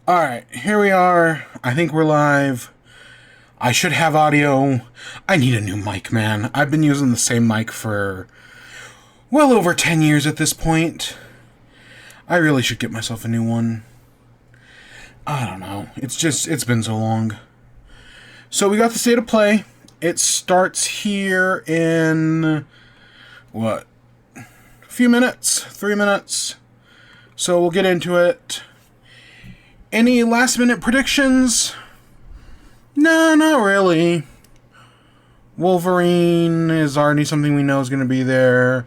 Alright, here we are. I think we're live. I should have audio. I need a new mic, man. I've been using the same mic for well over 10 years at this point. I really should get myself a new one. I don't know. It's been so long. So we got the state of play. It starts here in, what? A few minutes? 3 minutes. So we'll get into it. Any last minute predictions? No, not really. Wolverine is already something we know is going to be there.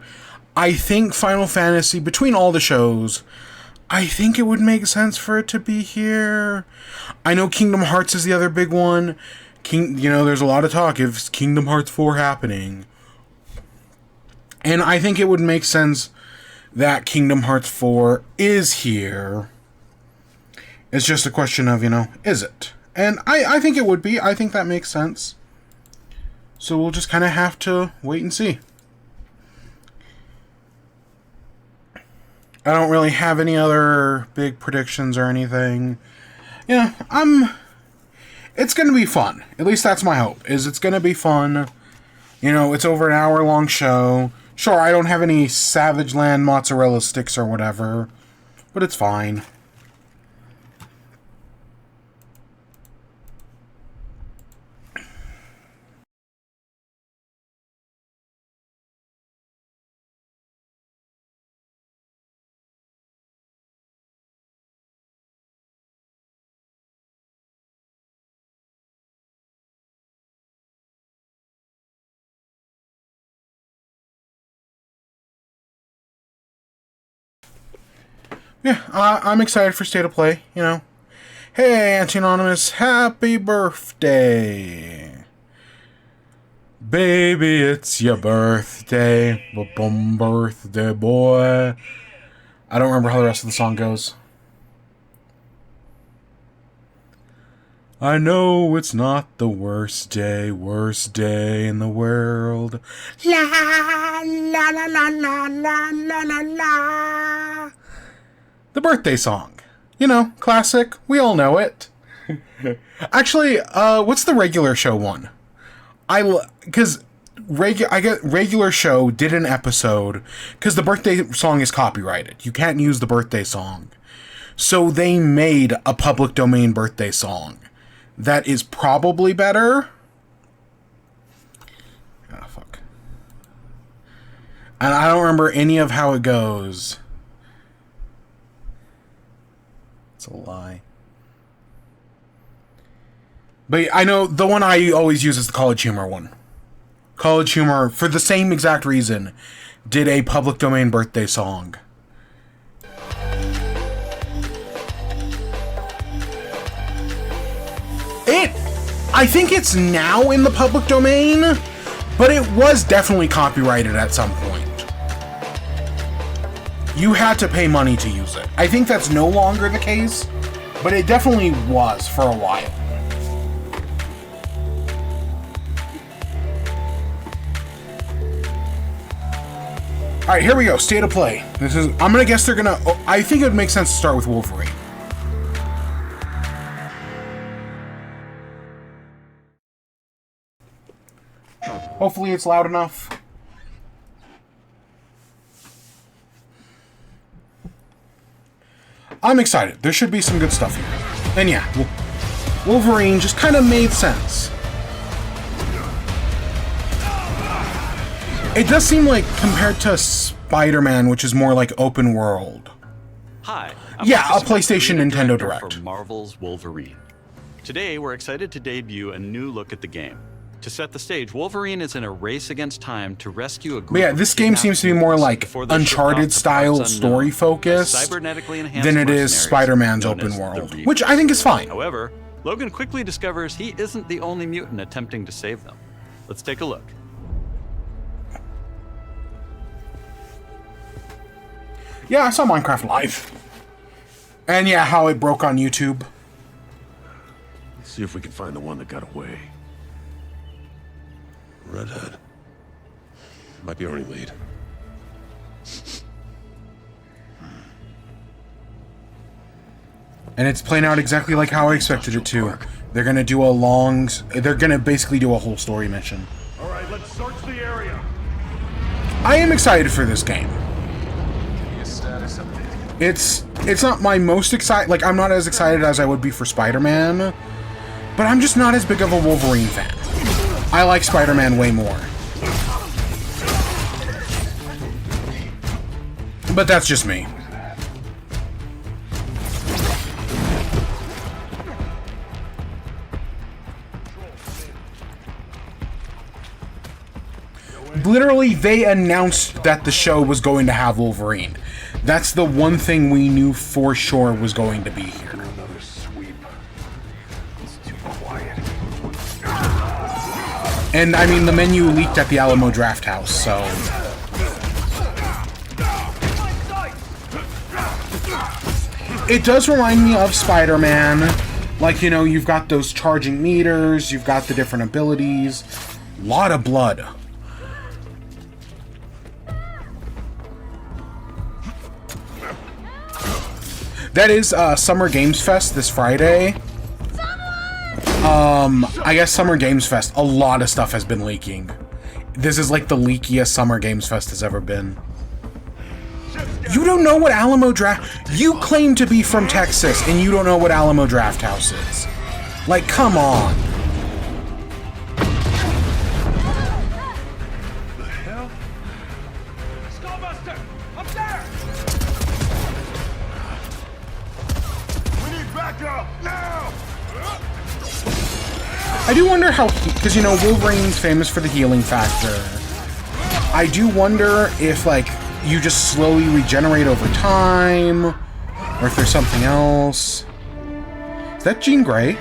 I think Final Fantasy, between all the shows, I think it would make sense for it to be here. I know Kingdom Hearts is the other big one. There's a lot of talk of Kingdom Hearts 4 happening. And I think it would make sense that Kingdom Hearts 4 is here. It's just a question of, is it? And I think it would be. I think that makes sense. So we'll just kind of have to wait and see. I don't really have any other big predictions or anything. It's going to be fun. At least that's my hope, is it's going to be fun. It's over an hour-long show. Sure, I don't have any Savage Land mozzarella sticks or whatever, but it's fine. Yeah, I'm excited for State of Play, Hey, Anti-Anonymous, happy birthday. Baby, it's your birthday. Boom, birthday, boy. I don't remember how the rest of the song goes. I know it's not the worst day in the world. La, la, la, la, la, la, la, la, la. The birthday song. Classic. We all know it. Actually, what's the regular show one? Because regular show did an episode, because the birthday song is copyrighted. You can't use the birthday song. So they made a public domain birthday song that is probably better. Ah, fuck. And I don't remember any of how it goes. It's a lie. But I know the one I always use is the College Humor one. College Humor, for the same exact reason, did a public domain birthday song. I think it's now in the public domain, but it was definitely copyrighted at some point. You had to pay money to use it. I think that's no longer the case, but it definitely was for a while. Alright, here we go. State of Play. I'm gonna guess they're gonna... I think it would make sense to start with Wolverine. Hopefully it's loud enough. I'm excited. There should be some good stuff here. And yeah, Wolverine just kind of made sense. It does seem like, compared to Spider-Man, which is more like open world. Hi. Yeah, a PlayStation Nintendo Direct. For Marvel's Wolverine. Today, we're excited to debut a new look at the game. To set the stage, Wolverine is in a race against time to rescue a group. But yeah, this game seems to be more like Uncharted-style story focused than it is Spider-Man's open world, which I think is fine. However, Logan quickly discovers he isn't the only mutant attempting to save them. Let's take a look. Yeah, I saw Minecraft Live. And yeah, how it broke on YouTube. Let's see if we can find the one that got away. Redhead. Might be our only lead. And it's playing out exactly like how I expected it to. They're gonna do a long... They're gonna basically do a whole story mission. Alright, let's search the area. I am excited for this game. It's not my most excited... Like, I'm not as excited as I would be for Spider-Man. But I'm just not as big of a Wolverine fan. I like Spider-Man way more. But that's just me. Literally, they announced that the show was going to have Wolverine. That's the one thing we knew for sure was going to be here. Another sweep. It's too quiet. And, I mean, the menu leaked at the Alamo Drafthouse, so... It does remind me of Spider-Man. Like, you know, you've got those charging meters, you've got the different abilities. A lot of blood. That is Summer Games Fest this Friday. I guess Summer Games Fest, a lot of stuff has been leaking. This is like the leakiest Summer Games Fest has ever been. You don't know what Alamo Draft... You claim to be from Texas, and you don't know what Alamo Drafthouse is. Like, come on. The hell? Skullbuster! Up there! We need backup! Now! I do wonder how... Because, you know, Wolverine's famous for the healing factor. I do wonder if, like... you just slowly regenerate over time, or if there's something else. Is that Jean Grey?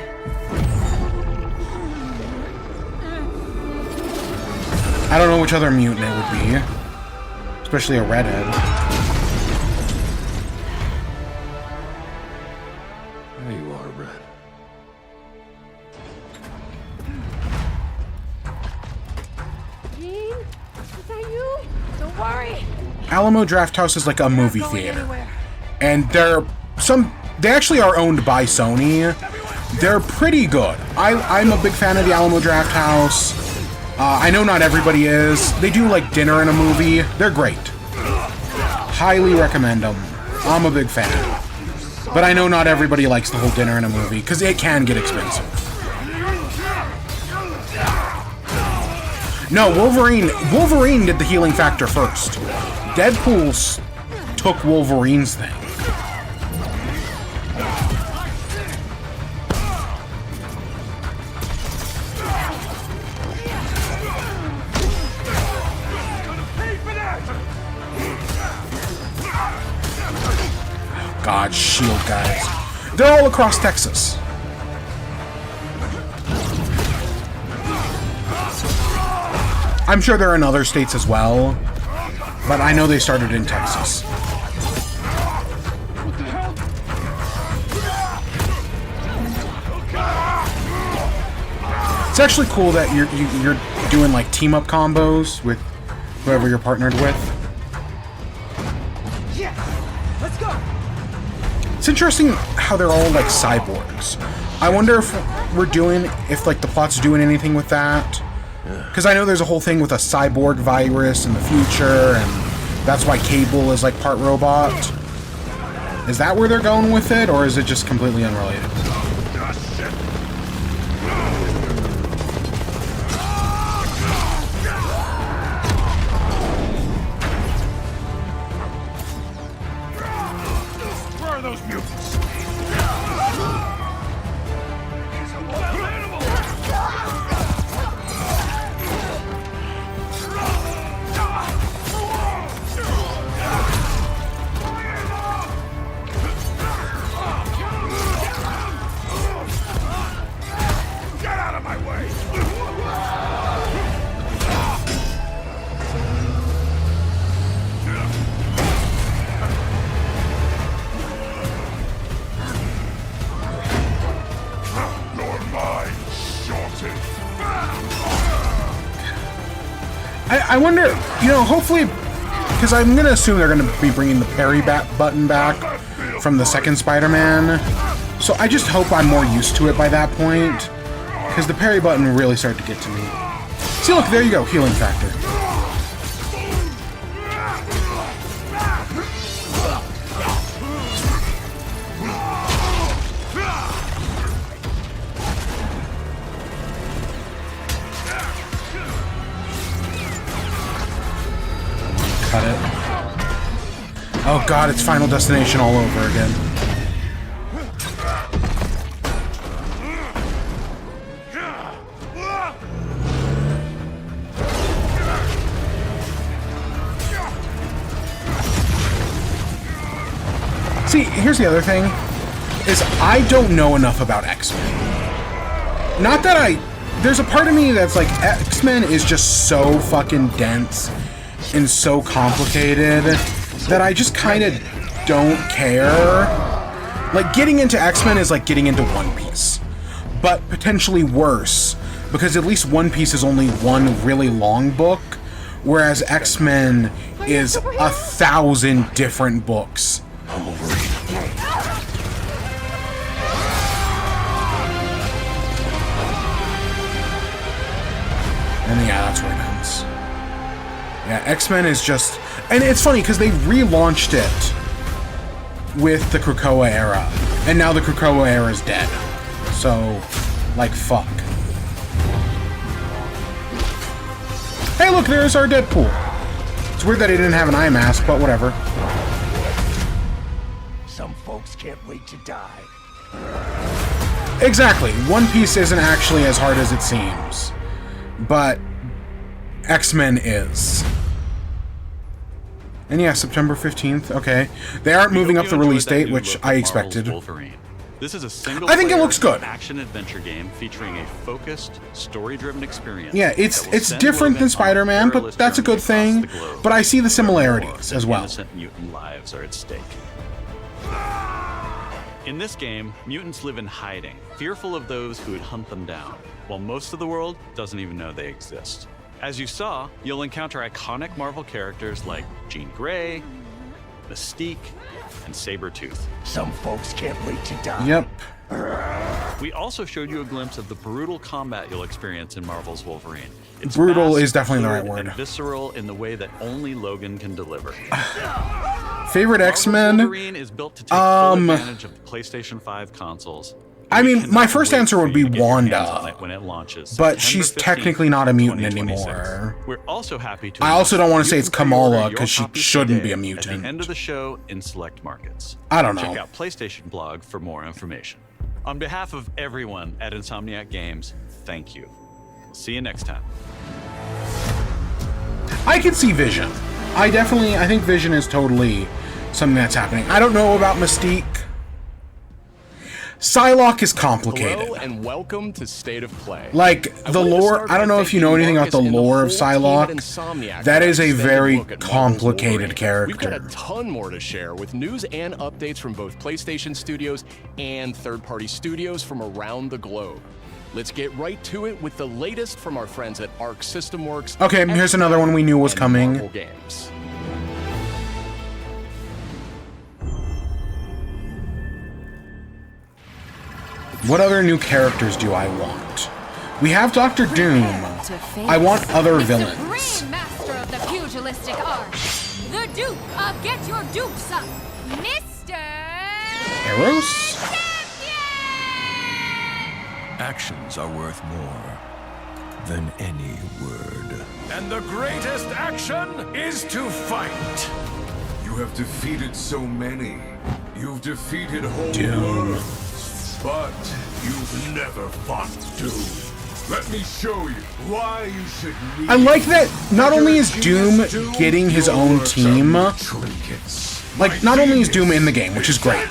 I don't know which other mutant it would be, especially a redhead. There you are, Red. Jean? Is that you? Don't worry. Alamo Drafthouse is like a movie theater, and they actually are owned by Sony. They're pretty good. I'm a big fan of the Alamo Drafthouse. I know not everybody is. They do like dinner and a movie. They're great. Highly recommend them. I'm a big fan. But I know not everybody likes the whole dinner and a movie, because it can get expensive. No, Wolverine did the healing factor first. Deadpool took Wolverine's thing. God, shield guys. They're all across Texas. I'm sure they're in other states as well, but I know they started in Texas. It's actually cool that you're doing like team up combos with whoever you're partnered with. Yeah, let's go. It's interesting how they're all like cyborgs. I wonder if like the plot's doing anything with that. Because I know there's a whole thing with a cyborg virus in the future, and that's why Cable is like part robot. Is that where they're going with it, or is it just completely unrelated? Where are those mutants? I wonder, you know, hopefully, because I'm going to assume they're going to be bringing the parry button back from the second Spider-Man. So I just hope I'm more used to it by that point, because the parry button really started to get to me. See, look, there you go, healing factor. Cut it. Oh god, it's Final Destination all over again. See, here's the other thing, is I don't know enough about X-Men. Not that there's a part of me that's like, X-Men is just so fucking dense and so complicated that I just kind of don't care. Like, getting into X-Men is like getting into One Piece, but potentially worse, because at least One Piece is only one really long book, whereas X-Men is 1,000 different books. And yeah, that's where it ends. Yeah, X-Men is just... And it's funny, because they relaunched it with the Krakoa era. And now the Krakoa era is dead. So, like, fuck. Hey, look, there's our Deadpool. It's weird that he didn't have an eye mask, but whatever. Some folks can't wait to die. Exactly. One Piece isn't actually as hard as it seems. But X-Men is. And yeah, September 15th. Okay. They aren't moving up the release date, which I expected. Wolverine. This is a single I think it looks good. action-adventure game featuring a focused, story-driven experience. Yeah, it's different than Spider-Man, but that's a good thing. But I see the similarities as well. Innocent mutant lives are at stake. In this game, mutants live in hiding, fearful of those who would hunt them down, while most of the world doesn't even know they exist. As you saw, you'll encounter iconic Marvel characters like Jean Grey, Mystique, and Sabretooth. Some folks can't wait to die. Yep. We also showed you a glimpse of the brutal combat you'll experience in Marvel's Wolverine. It's Brutal fast, is definitely the right fluid, word. and visceral in the way that only Logan can deliver. Favorite X-Men? Wolverine is built to take full advantage of the PlayStation 5 consoles. I We mean, cannot my first wait answer for would you be to get your hands Wanda, on it when it launches, but September she's 15th, technically not a mutant 2026. anymore. We're also happy to I also don't want to say it's you can pre-order Kamala, your because she copies shouldn't be today a at mutant. the end of the show in select markets. I don't know. Check out PlayStation Blog for more information. On behalf of everyone at Insomniac Games, thank you. We'll see you next time. I can see Vision. I think Vision is totally something that's happening. I don't know about Mystique. Psylocke is complicated. Hello and welcome to State of Play. Like, the lore, I don't know if you know anything about the lore of Psylocke. That is a very complicated character. We've got a ton more to share with news and updates from both PlayStation studios and third-party studios from around the globe. Let's get right to it with the latest from our friends at Arc System Works. Okay, here's another one we knew was and coming. Marvel Games. What other new characters do I want? We have Doctor Doom. I want other villains. Supreme master of the pugilistic art, the Duke of Get Your Dukes Up, Mr. Eros? Actions are worth more than any word. And the greatest action is to fight. You have defeated so many. You've defeated whole Doom. worlds. But you've never fought Doom. Let me show you why you should need. I like that not only is Doom getting his own team, trinkets. like, not only is Doom in the game, which is great,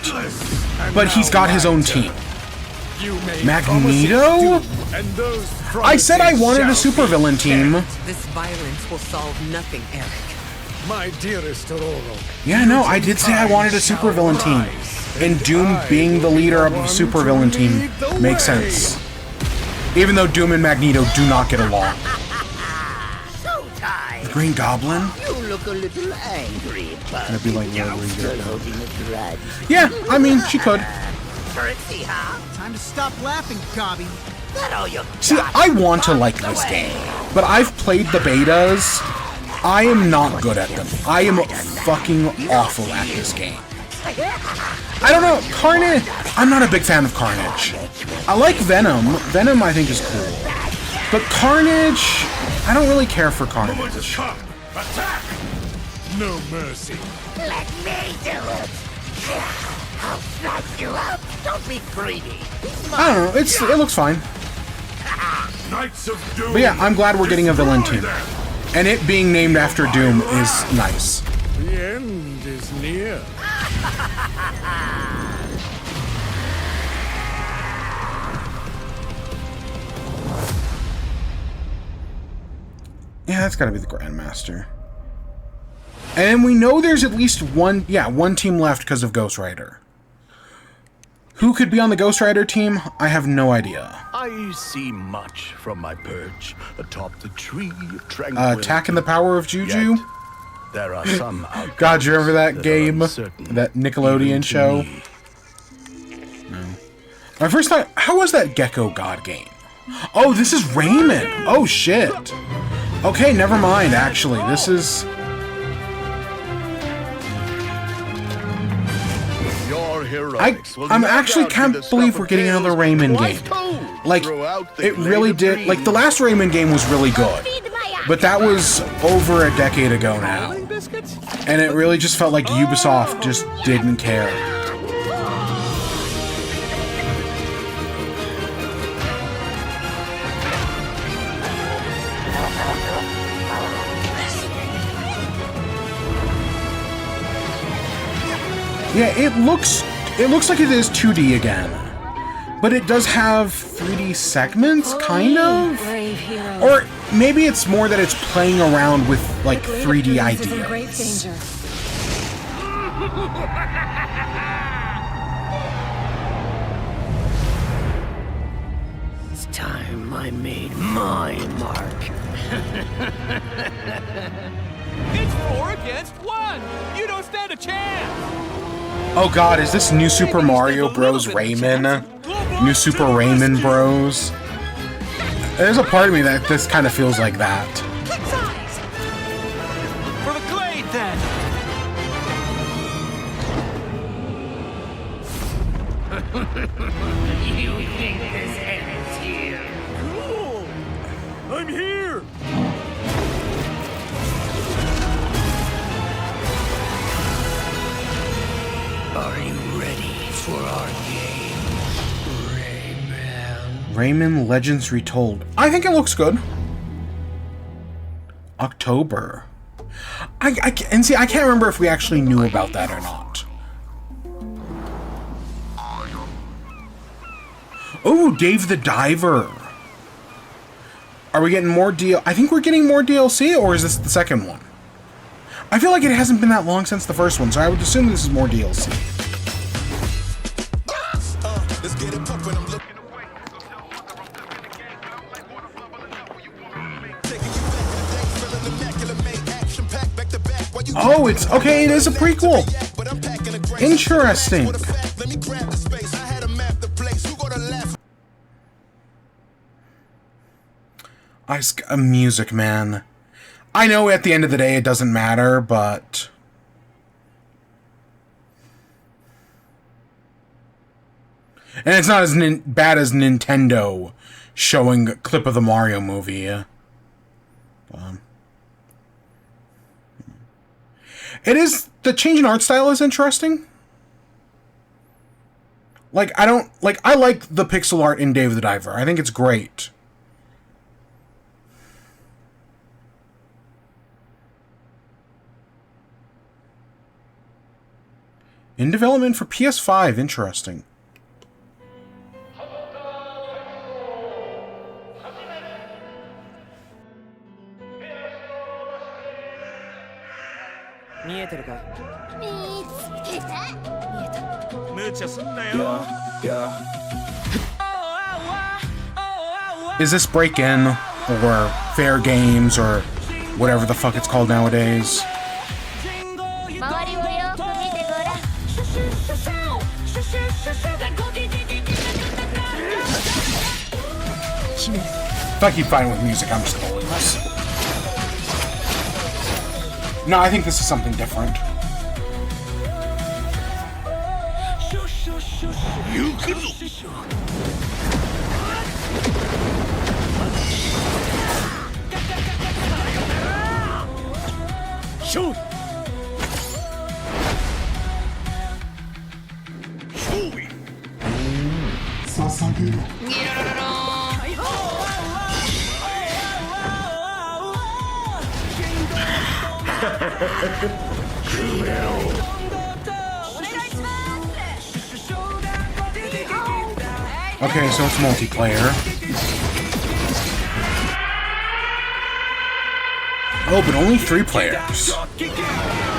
but he's got his own team. Magneto? I said I wanted a supervillain team. This violence will solve nothing, Eric. My dearest Aurora. Yeah, no, I did say I wanted a supervillain team. And Doom being the leader of the supervillain team makes sense. Even though Doom and Magneto do not get along. So tired. The Green Goblin? You look a little angry, but That'd be like you're Wolverine. still holding a grudge. Yeah, I mean, she could. currency, huh? Time to stop laughing, Gobby. That all you See, got? I want to like this game, but I've played the betas. I am not good at them. I am fucking awful at this game. I don't know, Carnage. I'm not a big fan of Carnage. I like Venom. Venom, I think, is cool. But Carnage, I don't really care for Carnage. Come! Attack! No mercy. Let me do it. I'll snap you up. Don't be greedy. I don't know, it looks fine. Knights of Doom. But yeah, I'm glad we're getting a villain Destroy team. them. And it being named after Doom is nice. The end is near. Yeah, that's gotta be the Grandmaster. And we know there's at least one team left because of Ghost Rider. Who could be on the Ghost Rider team? I have no idea. I see much from my perch atop the tree of tranquility. Attack and the Power of Juju? Yet, there are some God, you remember that that game? are uncertain, That Nickelodeon even to show? me. No. My first thought, how was that Gecko God game? Oh, this is Rayman! Oh, shit! Okay, never mind, actually. This is... Your heroics will I'm no actually doubt be can't the believe stuff we're of getting tales another Rayman twice game. told Like, throughout the it really Glade of did... Like, the Dreams. last Rayman game was really good. But that was over a decade ago now. And it really just felt like Ubisoft just didn't care. Yeah, it looks like it is 2D again. But it does have 3D segments, kind of? Or maybe it's more that it's playing around with, like, 3D ideas. It's time I made my mark. It's 4 against 1. You don't stand a chance. Oh god, is this New Super Mario Bros. Rayman? New Super Rayman Bros? There's a part of me that this kind of feels like that. For the Glade, then. You think this ends here? Cool. I'm here. Are you ready for our game, Rayman? Rayman Legends Retold. I think it looks good. October. And see, I can't remember if we actually knew about that or not. Oh, Dave the Diver. Are we getting more I think we're getting more DLC, or is this the second one? I feel like it hasn't been that long since the first one, so I would assume this is more DLC. Oh, it's okay, it is a prequel. Interesting. Music, man. I know at the end of the day it doesn't matter, but... And it's not as bad as Nintendo showing a clip of the Mario movie. It is... The change in art style is interesting. Like, I like the pixel art in Dave the Diver. I think it's great. In development for PS5, interesting. Is this break-in, or fair games, or whatever the fuck it's called nowadays? If I keep fighting with music, I'm just gonna lose. No, I think this is something different. Shoot! Okay, so it's multiplayer. Oh, but only 3 players.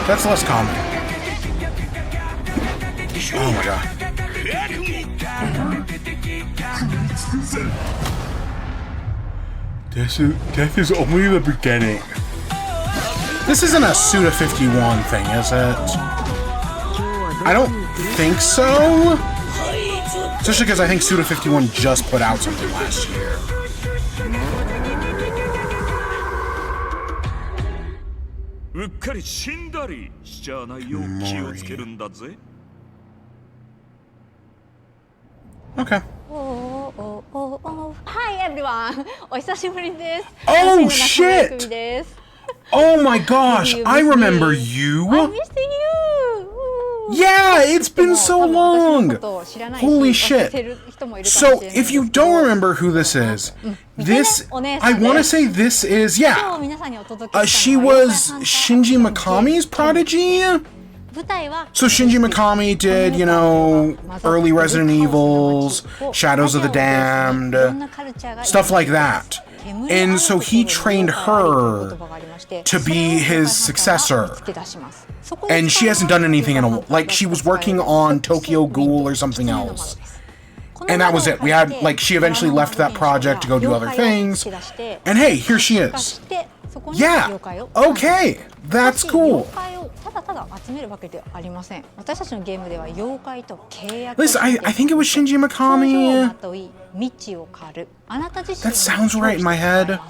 That's less common. Oh my god. Death is only the beginning. This isn't a Suda 51 thing, is it? I don't think so. Especially because I think Suda 51 just put out something last year. Okay. Hi everyone! お久しぶりです。 Oh shit! Oh my gosh, I remember you! I missed you! Yeah, it's been so long! Holy shit. So, if you don't remember who this is, I want to say this is, yeah. She was Shinji Mikami's prodigy? So Shinji Mikami did, you know, early Resident Evils, Shadows of the Damned, stuff like that. And so he trained her to be his successor. And she hasn't done anything in a... Like, she was working on Tokyo Ghoul or something else. And that was it. We had, like, she eventually left that project to go do other things. And hey, here she is. Yeah. Okay. That's cool. Listen, I think it was Shinji Mikami. That sounds right in my head.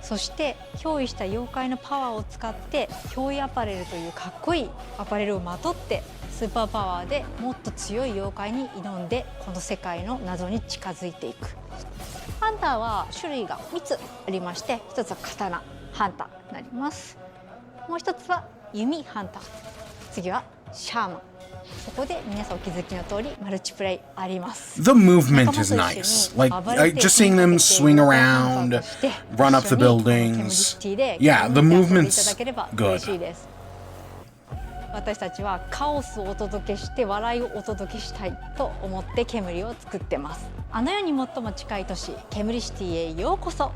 そして憑依した妖怪のパワーを使って憑依アパレルというかっこいいアパレルをまとってスーパーパワーでもっと強い妖怪に挑んでこの世界の謎に近づいていく。ハンターは種類が3つありまして、1つは刀ハンターになります。もう1つは弓ハンター、次はシャーマン。そこで皆さんお気づきの通りマルチプレイあります。 The movement is nice. Like just seeing them swing around, run up the buildings. Yeah, the movement's good. 私たちはカオスをお届けして笑いをお届けしたいと思って煙を作ってます。あの世に最も近い都市煙シティへようこそ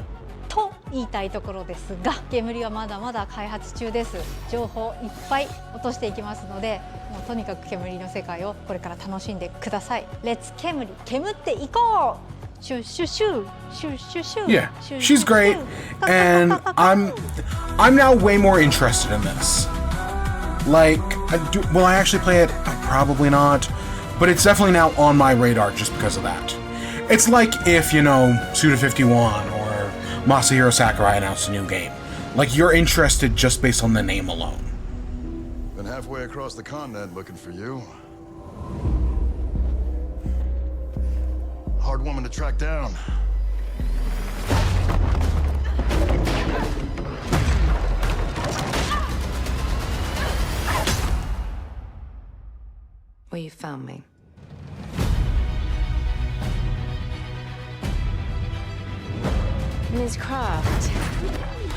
と言いたいところですが、煙はまだまだ開発中です。情報いっぱい落としていきますので、もうとにかく煙の世界をこれから楽しんでください。レッツ煙、煙っていこう。シュシュシュシュシュシュ。Yeah, she's great, and I'm now way more interested in this. Like, will I actually play it? Probably not, but it's definitely now on my radar just because of that. It's like if, you know, Suda 51 or Masahiro Sakurai announced a new game. Like, you're interested just based on the name alone. Been halfway across the continent looking for you. Hard woman to track down. Well, you found me. Ms. Croft,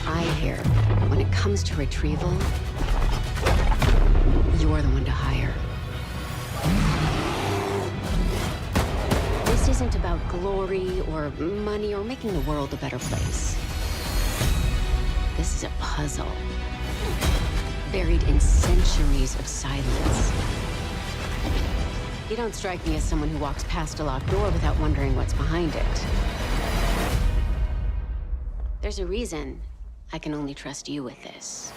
I hear when it comes to retrieval, you're the one to hire. This isn't about glory or money or making the world a better place. This is a puzzle, buried in centuries of silence. You don't strike me as someone who walks past a locked door without wondering what's behind it. There's a reason I can only trust you with this.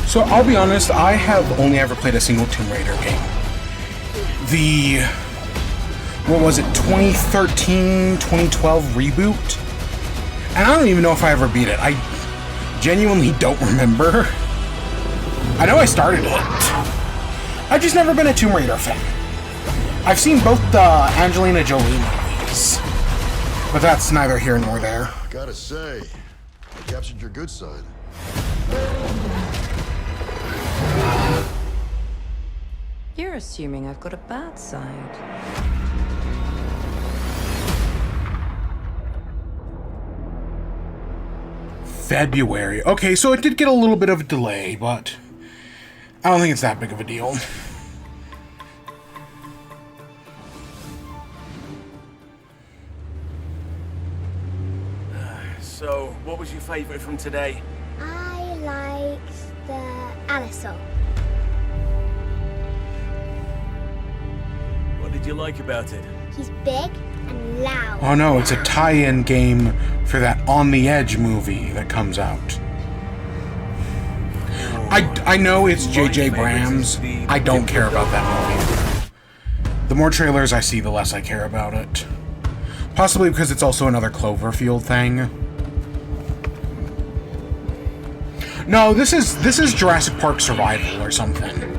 So I'll be honest, I have only ever played a single Tomb Raider game. what was it, 2013, 2012 reboot? And I don't even know if I ever beat it. I genuinely don't remember. I know I started it. I've just never been a Tomb Raider fan. I've seen both the Angelina Jolie movies, but that's neither here nor there. Gotta say, I captured your good side. You're assuming I've got a bad side. February. Okay, so it did get a little bit of a delay, but I don't think it's that big of a deal. So, what was your favourite from today? I liked the Anisole. What did you like about it? He's big and loud. Oh no, it's a tie-in game for that On the Edge movie that comes out. I know it's J.J. Abrams. I don't care about that movie. The more trailers I see, the less I care about it. Possibly because it's also another Cloverfield thing. No, this is Jurassic Park Survival or something.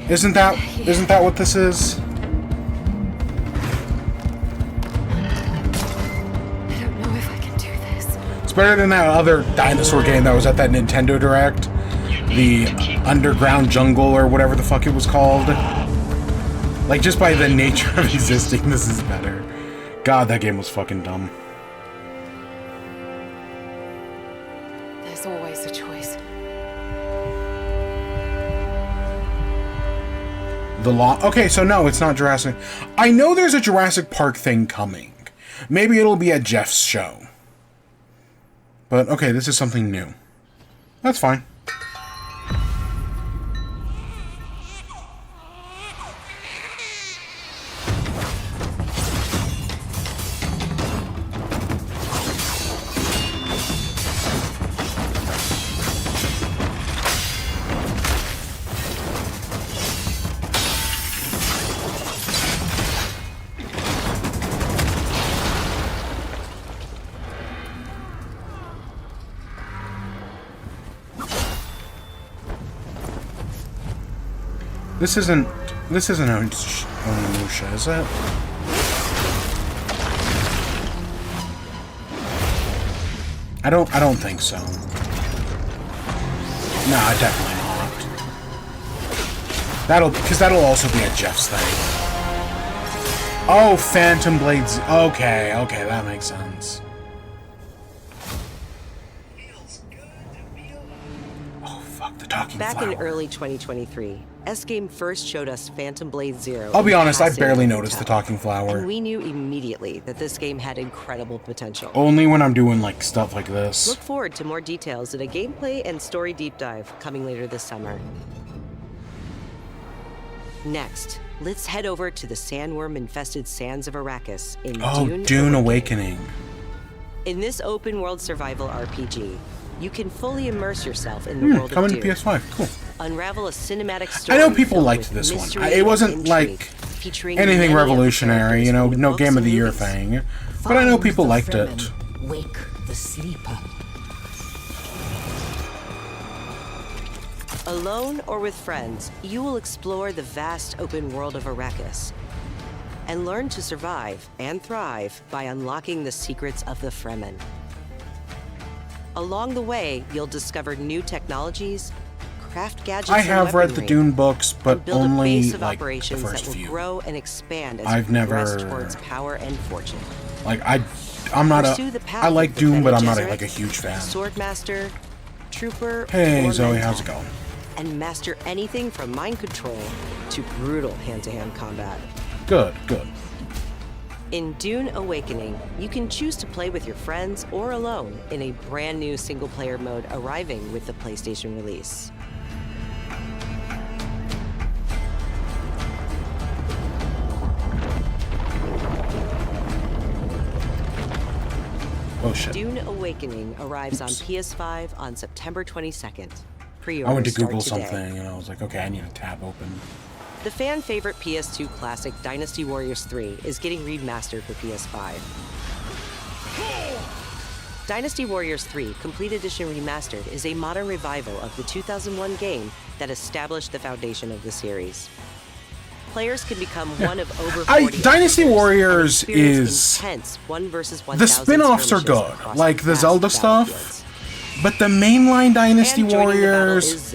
Isn't that what this is? I don't know if I can do this. It's better than that other dinosaur game that was at that Nintendo Direct. The Underground Jungle or whatever the fuck it was called. Like, just by the nature of existing, this is better. God, that game was fucking dumb. There's always a choice. Okay, so no, it's not Jurassic. I know there's a Jurassic Park thing coming. Maybe it'll be at Jeff's show. But, okay, this is something new. That's fine. This isn't Onimusha, is it? I don't think so. Nah, definitely not. That'll also be at Jeff's thing. Oh, Phantom Blades. Okay, that makes sense. Oh, fuck, the talking Back flower. in early 2023, S-Game first showed us Phantom Blade Zero. I'll be honest, I barely noticed the talking flower. And we knew immediately that this game had incredible potential. Only when I'm doing like stuff like this. Look forward to more details in a gameplay and story deep dive coming later this summer. Next, let's head over to the sandworm-infested sands of Arrakis in Dune Awakening. In this open-world survival RPG, you can fully immerse yourself in the world coming of to Dune. PS5, cool. Unravel a cinematic story. I know people liked this one. It wasn't like anything revolutionary, you know, no Game of the Year thing. But I know people liked it. Wake the sleeper. Alone or with friends, you will explore the vast open world of Arrakis and learn to survive and thrive by unlocking the secrets of the Fremen. Along the way, you'll discover new technologies, craft gadgets. I have read the Dune books, but build only a base of like the operations first that will few. grow and expand as I've you progress never towards power and fortune. like I'm not Pursue the path I like of the Dune, but I'm Bene not Gesserit, like a huge fan. Swordmaster, trooper, Hey or Zoe, mentor, how's it going? and master anything from mind control to brutal hand-to-hand combat. Good. In Dune Awakening, you can choose to play with your friends or alone in a brand new single-player mode arriving with the PlayStation release. Oh shit. Dune Awakening arrives on PS5 on September 22nd. I went to Google start today. something and I was like, okay, I need a tab open. The fan favorite PS2 classic Dynasty Warriors 3 is getting remastered for PS5. Dynasty Warriors 3 Complete Edition Remastered is a modern revival of the 2001 game that established the foundation of the series. Players can become one of over 40 Dynasty Warriors is intense 1 versus 1,000 the spin-offs are good, like the Zelda stuff, but the mainline Dynasty Warriors,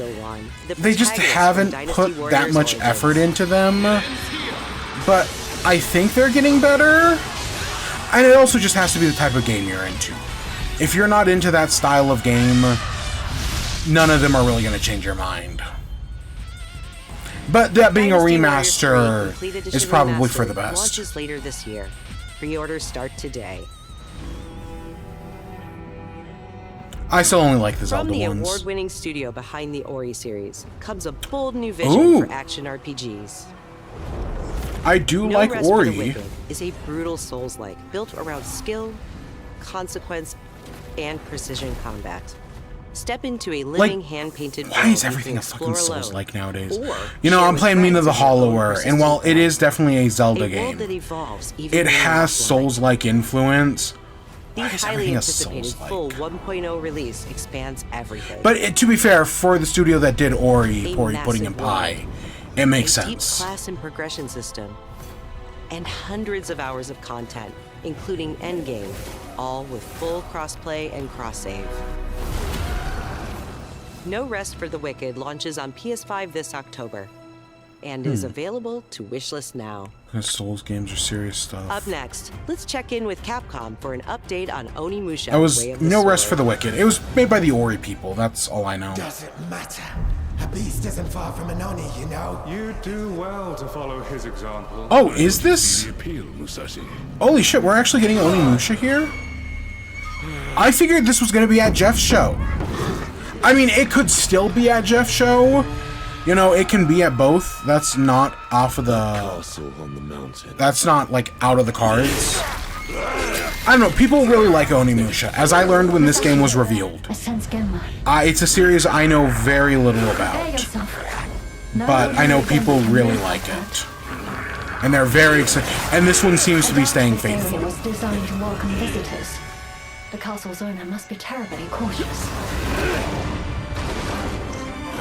they just haven't put that much effort into them. But I think they're getting better, and it also just has to be the type of game you're into. If you're not into that style of game, none of them are really going to change your mind. But that being a remaster is probably for the best. Launches later this year. Pre-orders start today. I still only like the Zelda ones. From the award-winning studio behind the Ori series comes a bold new vision for action RPGs. I do like Rest Ori. For the Wicked is a brutal Souls-like built around skill, consequence, and precision combat. Step into a living hand-painted world. Why is everything a fucking Souls-like nowadays? You know, I'm playing Mina the Hollower, and while it is definitely a Zelda game, it has Souls-like influence. The highly anticipated full 1.0 release expands everything. But to be fair, for the studio that did Ori, Pudding and Pie, it makes sense. A deep class and progression system, and hundreds of hours of content, including endgame, all with full crossplay and cross-save. No Rest for the Wicked launches on PS5 this October, and is available to wishlist now. Souls games are serious stuff. Up next, let's check in with Capcom for an update on Onimusha. That was No Rest for the Wicked. It was made by the Ori people, that's all I know. Doesn't matter. A beast isn't far from an Oni, you know. You do well to follow his example. Oh, is this? Holy shit, we're actually getting Onimusha here? I figured this was going to be at Jeff's show. I mean, it could still be at Jeff's show. You know, it can be at both. That's not off of the... That's not, like, out of the cards. I don't know, people really like Onimusha, as I learned when this game was revealed. It's a series I know very little about. But I know people really like it. And they're very excited. And this one seems to be staying faithful. Was designed to welcome visitors. The castle's owner must be terribly cautious.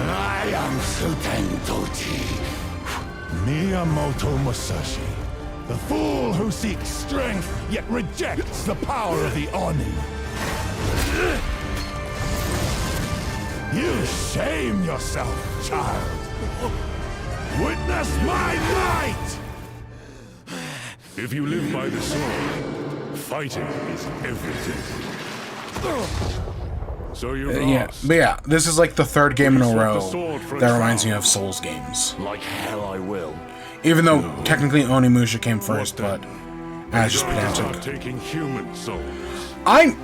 I am Suten Tochi, Miyamoto Musashi, the fool who seeks strength yet rejects the power of the Oni. You shame yourself, child. Witness my might! If you live by the sword, fighting is everything. So you're yeah, but yeah, this is like the third game in a row that reminds me of Souls games. Like hell I will. Even though technically Onimusha came first, but it's just pedantic. Taking human souls. I'm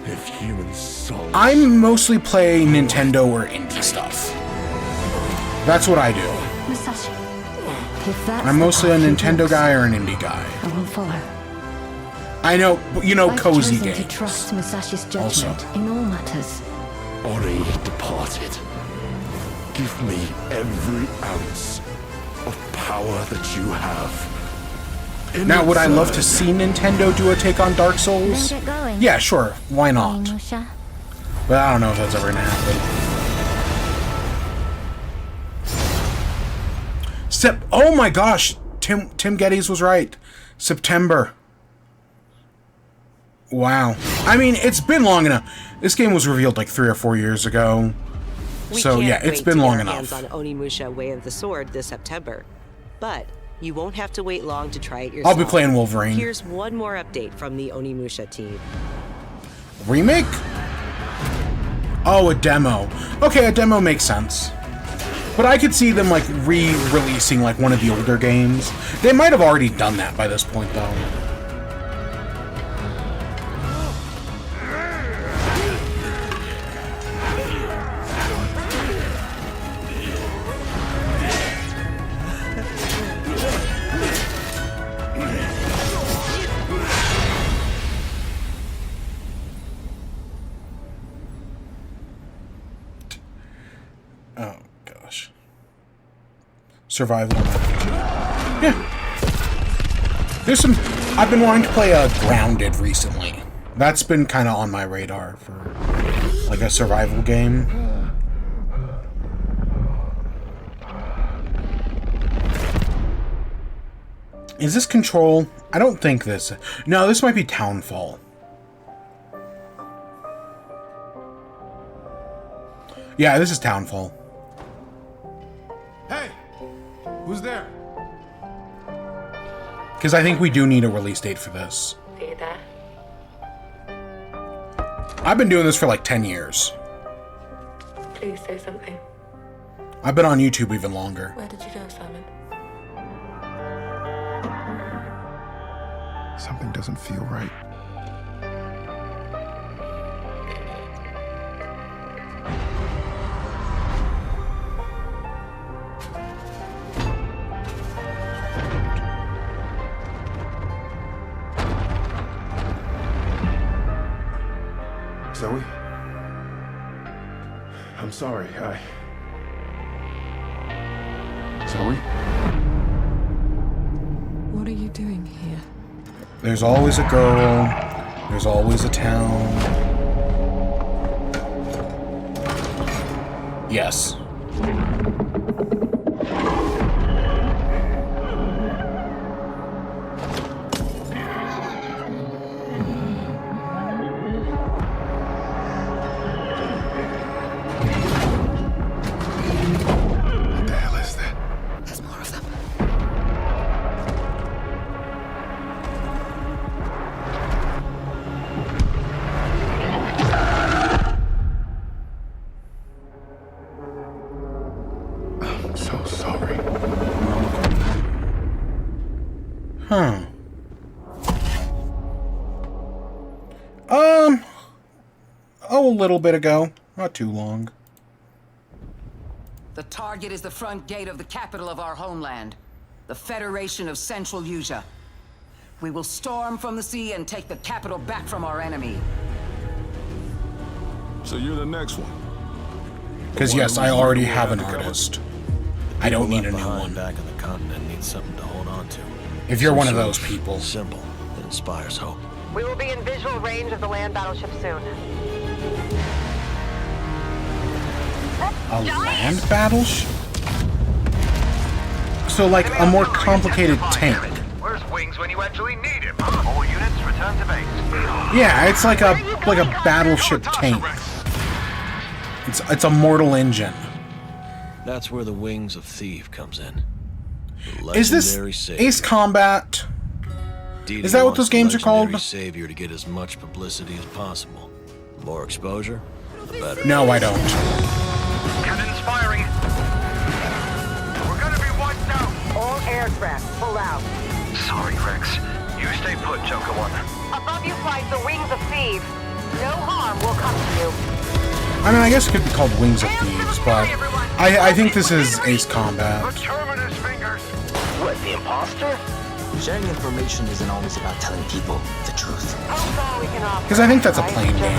mostly playing Nintendo or indie stuff. That's what I do. Musashi, if that's I'm mostly a Nintendo guy or an indie guy. I will follow. I know, you know, I've cozy chosen games. to trust Musashi's judgment in all matters. Ori departed. Give me every ounce of power that you have. Now, would I love to see Nintendo do a take on Dark Souls? Then get going. Yeah, sure. Why not? Onimusha. But I don't know if that's ever gonna happen. Oh my gosh! Tim Geddes was right. September. Wow. I mean, it's been long enough. This game was revealed like 3 or 4 years ago. So yeah, it's been long enough. On Onimusha Way of the Sword this September, but you won't have to wait long to try it yourself. I'll be playing Wolverine. Here's one more update from the Onimusha team. Remake? Oh, a demo. Okay, a demo makes sense. But I could see them like re-releasing like one of the older games. They might have already done that by this point, though. Oh, gosh. Survival and RPG. Yeah. There's some... I've been wanting to play Grounded recently. That's been kind of on my radar for, like, a survival game. Is this Control? I don't think this... No, this might be Townfall. Yeah, this is Townfall. Hey! Who's there? Because I think we do need a release date for this. Are you there? I've been doing this for like 10 years. Please say something. I've been on YouTube even longer. Where did you go, Simon? Something doesn't feel right. Zoe? I'm sorry, Zoe? What are you doing here? There's always a girl. There's always a town. Yes. Huh. Oh, a little bit ago. Not too long. The target is the front gate of the capital of our homeland, the Federation of Central Usia. We will storm from the sea and take the capital back from our enemy. So you're the next one? Because yes, I already have an artist. I don't need a new one. Back on the continent needs something to hold on to. If you're one of those people. Simple that inspires hope. We will be in visual range of the land battleship soon. A land battleship? So like a more complicated tank. Where's Wings when you actually need him? All units return to base. Yeah, it's like a battleship tank. It's a mortal engine. That's where the Wings of Thief comes in. Is this Ace Combat? Is that what those games are called? Savior to get as much publicity as possible. The more exposure, the better. No, I don't. Cannons firing. We're gonna be wiped out. All aircraft, pull out. Sorry, Rex. You stay put, Joker One. Above you flies the Wings of Thieves. No harm will come to you. I mean, I guess it could be called Wings of Thieves, but I think this is Ace Combat. What, the imposter? Sharing information isn't always about telling people the truth. Because I think that's a plain game.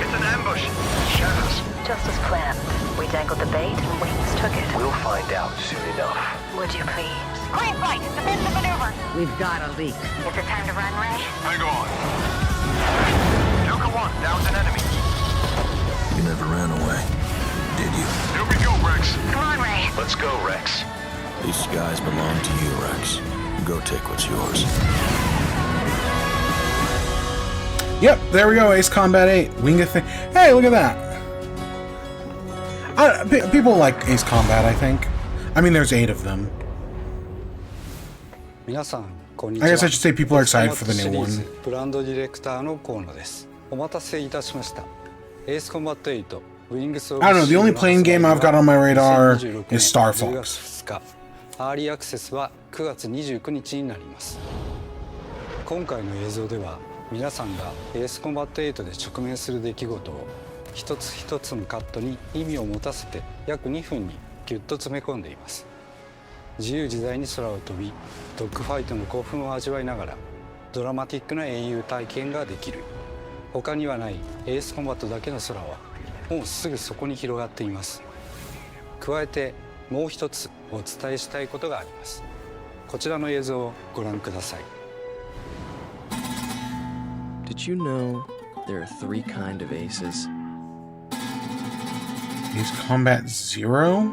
It's an ambush. Shadows. Just as planned. We dangled the bait and Wings took it. We'll find out soon enough. Would you please? Green flight, defensive maneuver. We've got a leak. Is it time to run, Ray? Hang on. Joker One, down's an enemy. You never ran away, did you? Here we go, Rex. Come on, Ray. Let's go, Rex. These skies belong to you, Rex. Go take what's yours. Yep, there we go, Ace Combat 8. Wing of Thieves. Hey, look at that. People like Ace Combat, I think. I mean, there's 8 of them. I guess I should say people are excited for the new one. I don't know, the only playing game I've got on my radar is Star Fox. アーリーアクセスは9月29日になります。今回の映像では皆さんがエースコンバット8で直面する出来事を一つ一つのカットに意味を持たせて約2分にギュッと詰め込んでいます。自由自在に空を飛び、ドッグファイトの興奮を味わいながらドラマティックな英雄体験ができる。他にはないエースコンバットだけの空はもうすぐそこに広がっています。加えてもう一つお伝えしたいことがあります。こちらの映像をご覧ください。 Did you know there are 3 kind of aces? Is Combat Zero?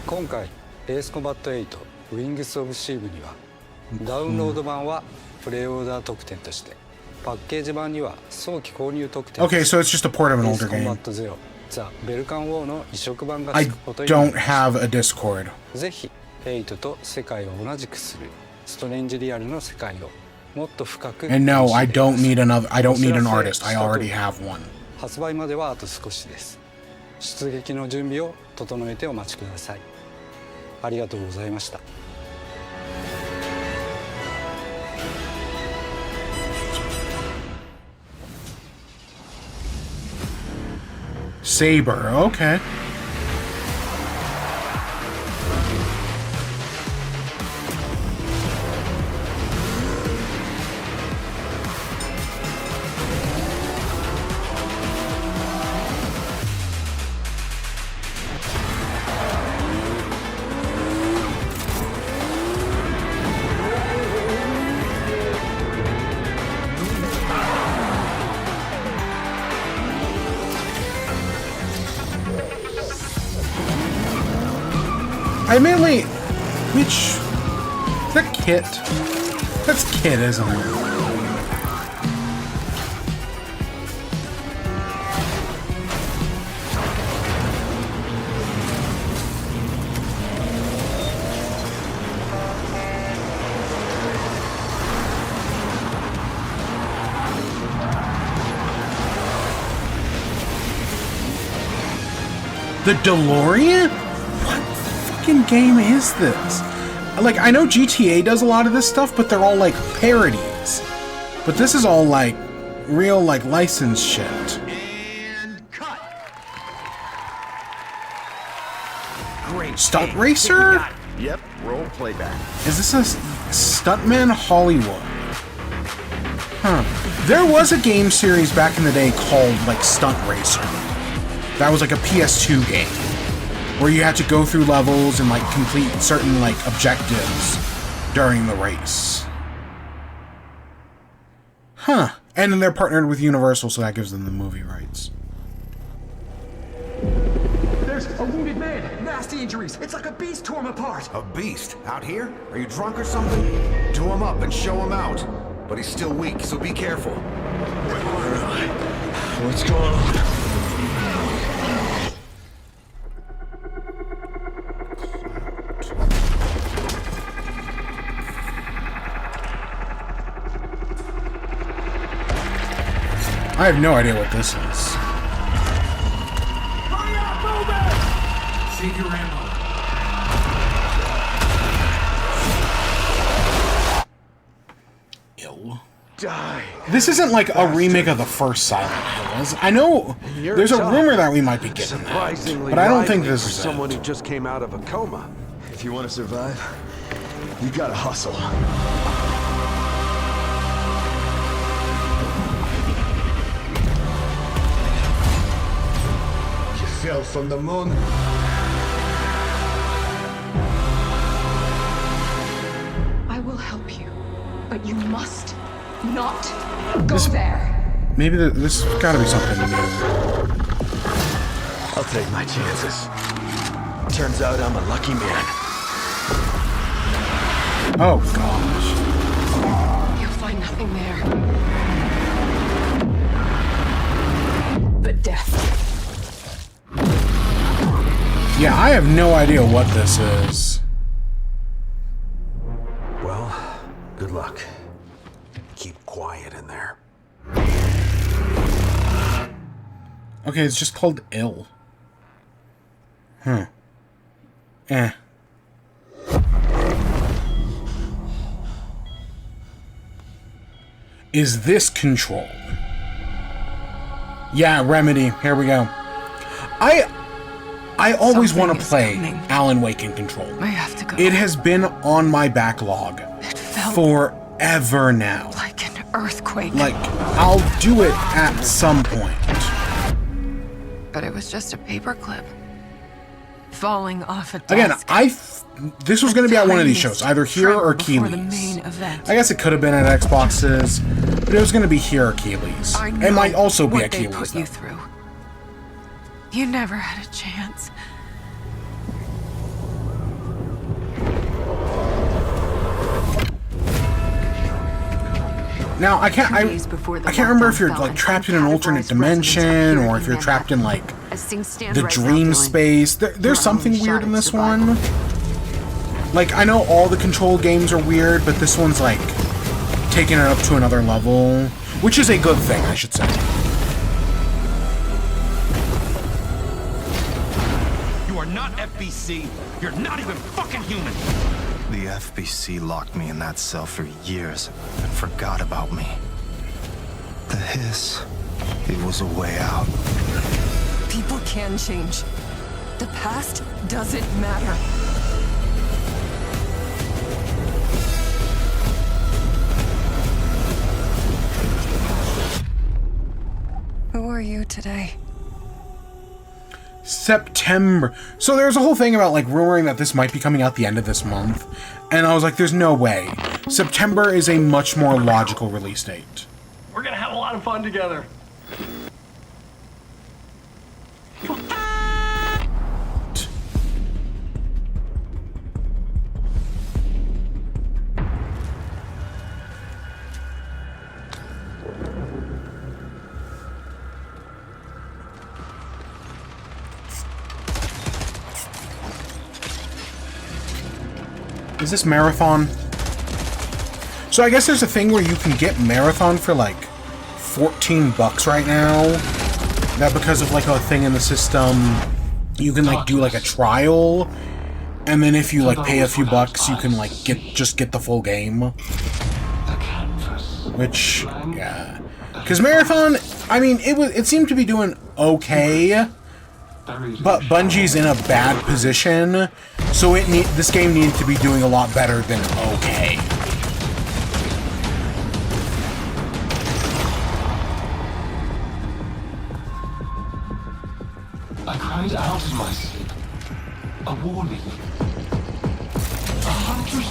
今回エースコンバット8ウィングス・オブ・シーブにはダウンロード版はプレイオーダー特典として、パッケージ版には早期購入特典 Okay, so it's just a port of an エース older コンバッ game. トゼロザ・ベルカン・ウォーの移植版が I つくことになり don't ます。 have a Discord. ぜひ8と世界を同じくするストレンジリアルの世界をもっと深く And no, I don't need another. I don't need an お知らせ artist. I already have one. 発売まではあと少しです。出撃の準備を整えてお待ちください。ありがとうございました。 Saber, okay. I mainly... Which... Is that Kit? That's Kit, isn't it? The DeLorean? Game is this? Like, I know GTA does a lot of this stuff, but they're all like parodies. But this is all like real like licensed shit. And cut. Great. Stunt racer? Yep, roll playback. Is this a Stuntman Hollywood? Huh. There was a game series back in the day called like Stunt Racer. That was like a PS2 game, where you had to go through levels and like complete certain like objectives during the race. Huh. And then they're partnered with Universal, so that gives them the movie rights. There's a wounded man. Nasty injuries. It's like a beast tore him apart. A beast? Out here? Are you drunk or something? Do him up and show him out. But he's still weak, so be careful. What's going on? I have no idea what this is. Hurry up, move it! Save your ammo. Ill. Die. This isn't like a remake of the first Silent Hill. I know there's a rumor that we might be getting that, but I don't think this is someone who just came out of a coma. If you want to survive, you gotta hustle. Fell from the moon. I will help you, but you must not go there. Maybe this has got to be something new. I'll take my chances. Turns out I'm a lucky man. Oh gosh. You'll find nothing there but death. Yeah, I have no idea what this is. Well, good luck. Keep quiet in there. Okay, it's just called Ill. Huh. Eh. Is this Control? Yeah, Remedy. Here we go. I always want to play Alan Wake in Control. I have to go. It has been on my backlog forever now. Like an earthquake. Like, I'll do it at some point. But it was just a paperclip. falling off a desk. Again, this was going to be at one of these shows, either here or Keeley's. I guess it could have been at Xbox's, but it was going to be here or Keeley's. It might also be at Keeley's. Put you through. You never had a chance. Now I can't remember if you're like trapped in an alternate dimension or if you're trapped in like the dream space. There's something weird in this one. Like, I know all the Control games are weird, but this one's like taking it up to another level, which is a good thing, I should say. You are not FBC. You're not even fucking human. The FBC locked me in that cell for years and forgot about me. The hiss, it was a way out. People can change. The past doesn't matter. Who are you today? September. So there's a whole thing about like rumoring that this might be coming out the end of this month, and I was like, there's no way. September is a much more logical release date. We're gonna have a lot of fun together. Is this Marathon? So I guess there's a thing where you can get Marathon for like $14 right now. That because of like a thing in the system, you can like do like a trial, and then if you like pay a few bucks, you can like get the full game. Which, yeah, because Marathon, I mean, it seemed to be doing okay. But Bungie's in a bad position, so this game needed to be doing a lot better than okay. I cried out in my sleep. A warning. A hunter's...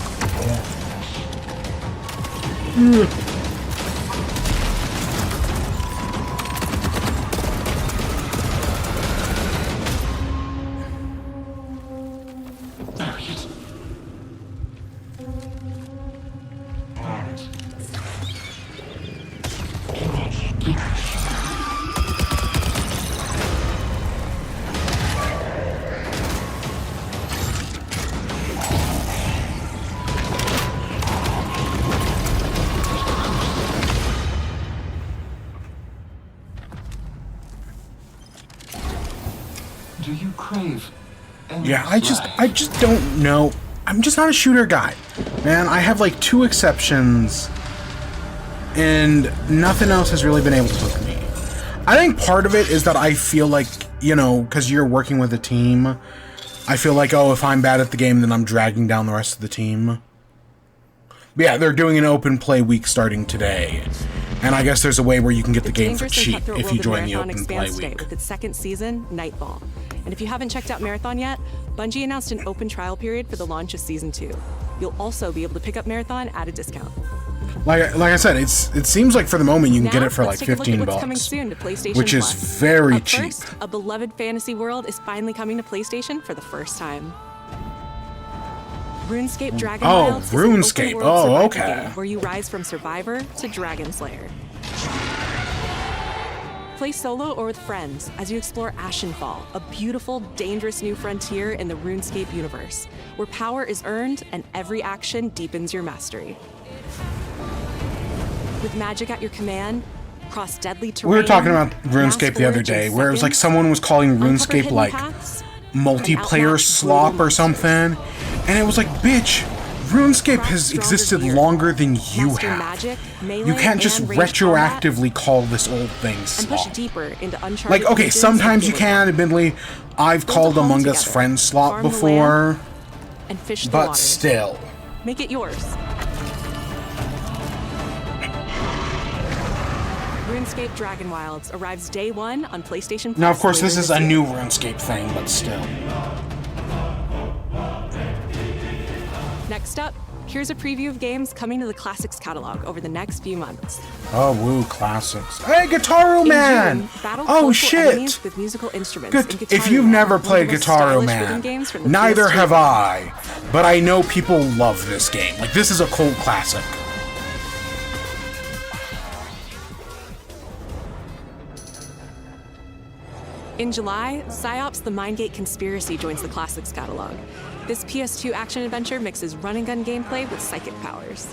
Do you crave? Yeah, I just don't know. I'm just not a shooter guy, man. I have like 2 exceptions, and nothing else has really been able to hook me. I think part of it is that I feel like, you know, because you're working with a team, I feel like, oh, if I'm bad at the game, then I'm dragging down the rest of the team. But yeah, they're doing an open play week starting today. And I guess there's a way where you can get the game for cheap if you join the open play week. With its second season, Nightfall. And if you haven't checked out Marathon yet, Bungie announced an open trial period for the launch of Season 2. You'll also be able to pick up Marathon at a discount. Like I said, it seems like for the moment you can get it for like $15, which is very cheap. First, a beloved fantasy world is finally coming to PlayStation for the first time. RuneScape Dragon Wilds is an RuneScape. open world survival Okay. game where you rise from survivor to dragon slayer. Play solo or with friends as you explore Ashenfall, a beautiful, dangerous new frontier in the RuneScape universe, where power is earned and every action deepens your mastery. With magic at your command, cross deadly terrain. We were talking about RuneScape the other day, where it was like someone was calling RuneScape like multiplayer slop or something, and it was like, bitch, RuneScape has existed longer than you have. You can't just retroactively call this old thing slop. Like, okay, sometimes you can, admittedly. I've called Among Us Friends slop before, but still. Make it yours. RuneScape Dragon Wilds arrives day 1 on PlayStation Plus. Now, of course, this is a new RuneScape thing, but still. Next up, here's a preview of games coming to the Classics catalog over the next few months. Oh, woo, classics. Hey, Guitar Man! June, battle Oh, colorful shit! enemies with musical instruments in Guitar If you've Man, never one of played the most Guitar stylish Man, rhythm games from the neither PS2 have era. I. But I know people love this game. Like, this is a cult classic. In July, PsyOps The Mindgate Conspiracy joins the Classics catalog. This PS2 action-adventure mixes run-and-gun gameplay with psychic powers.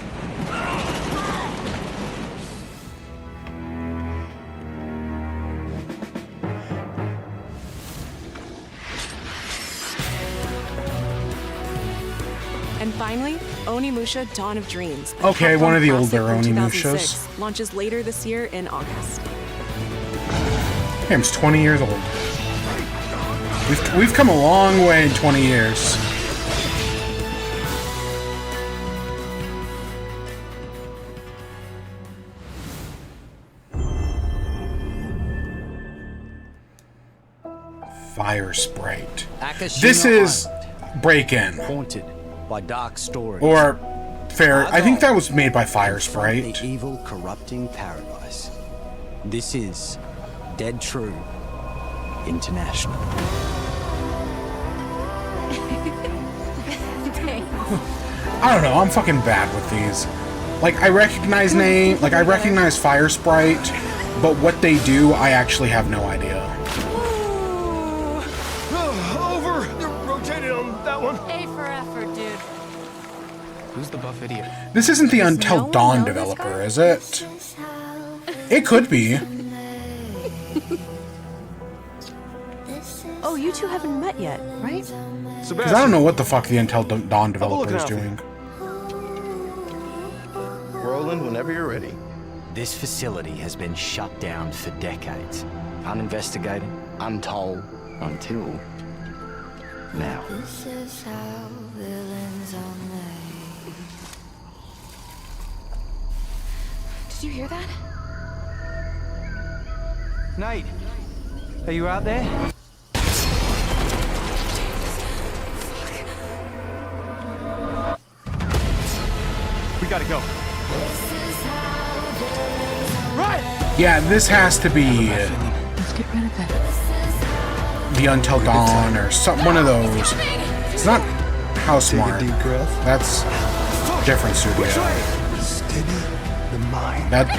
And finally, Onimusha Dawn of Dreams. a Okay, Capcom one of the classic older from Onimushas. 2006, launches later this year in August. Game's 20 years old. We've come a long way in 20 years. Fire Sprite. This is Break-In. Haunted by dark stories. Or Fair. I think that was made by Fire Sprite. The evil, corrupting paradise. This is Dead True International. I don't know, I'm fucking bad with these. Like, I recognize Fire Sprite, but what they do, I actually have no idea. Over! Rotated on that one. A for effort, dude. Who's the buff idiot? This isn't the Until Dawn developer, is it? It could be. Oh, you two haven't met yet, right? Because I don't know what the fuck the Until Dawn developer is doing. Roland, whenever you're ready. This facility has been shut down for decades. Uninvestigated, untold, until now. This is how villains are made. Did you hear that? Nate, are you out there? We gotta go. Right! Yeah, this has to be Let's get rid of it. the Until Dawn or one of those. It's not Housemarque. That's different studio.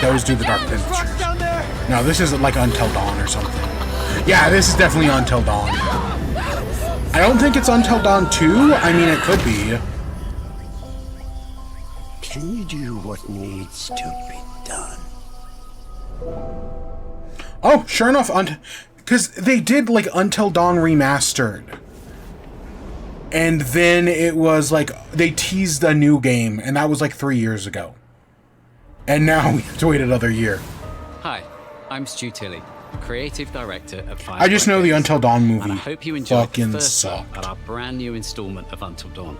Those do the Dark Pictures. No, this isn't like Until Dawn or something. Yeah, this is definitely Until Dawn. I don't think it's Until Dawn 2. I mean, it could be. Can you do what needs to be done? Oh, sure enough, because they did like Until Dawn Remastered. And then it was like, they teased a new game, and that was like 3 years ago. And now we have to wait another year. Hi, I'm Stu Tilley, creative director of Fire. I just know the Until Dawn movie and I hope you enjoyed the fucking first look sucked. at our brand new installment of Until Dawn.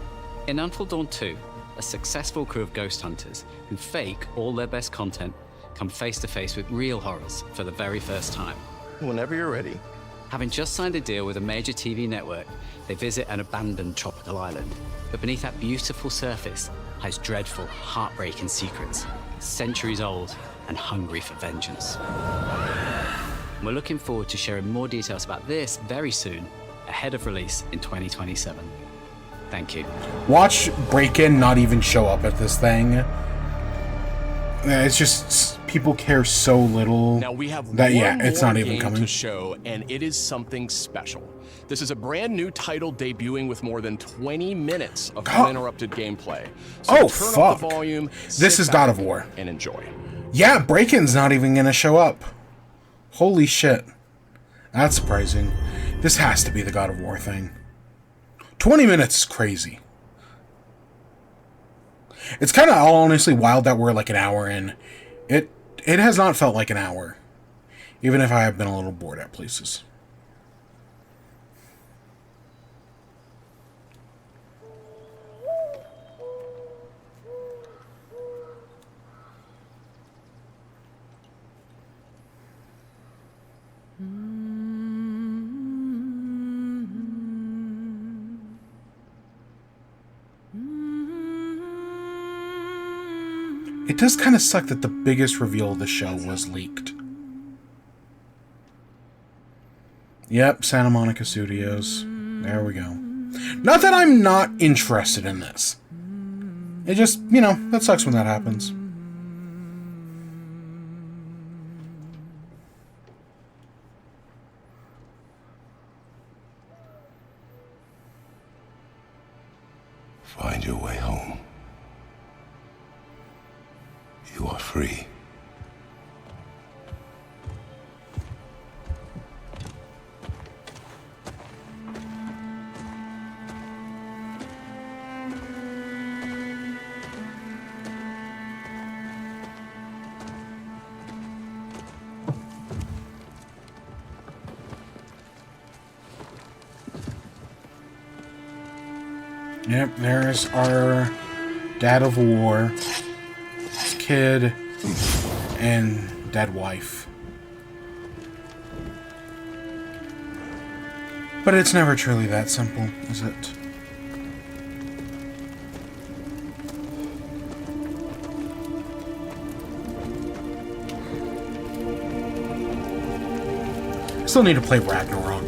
In Until Dawn 2, a successful crew of ghost hunters who fake all their best content come face to face with real horrors for the very first time. Whenever you're ready. Having just signed a deal with a major TV network, they visit an abandoned tropical island. But beneath that beautiful surface hides dreadful, heartbreaking secrets, centuries old and hungry for vengeance. We're looking forward to sharing more details about this very soon, ahead of release in 2027. Thank you. Watch Break-In not even show up at this thing. It's just, people care so little Now we have that, one yeah, it's more not even game coming. to show, and it is something special. This is a brand new title debuting with more than 20 minutes of uninterrupted gameplay. So Oh, turn fuck. up the volume, This sit is God back, of War. and enjoy. Yeah, Break-In's not even gonna show up. Holy shit. That's surprising. This has to be the God of War thing. 20 minutes is crazy. It's kind of honestly wild that we're like an hour in. It has not felt like an hour. Even if I have been a little bored at places. It does kind of suck that the biggest reveal of the show was leaked. Yep, Santa Monica Studios. There we go. Not that I'm not interested in this. It just, you know, that sucks when that happens. Find your way home. You are free. Yep, there's our dad of war, his kid, and dead wife. But it's never truly that simple, is it? Still need to play Ragnarok.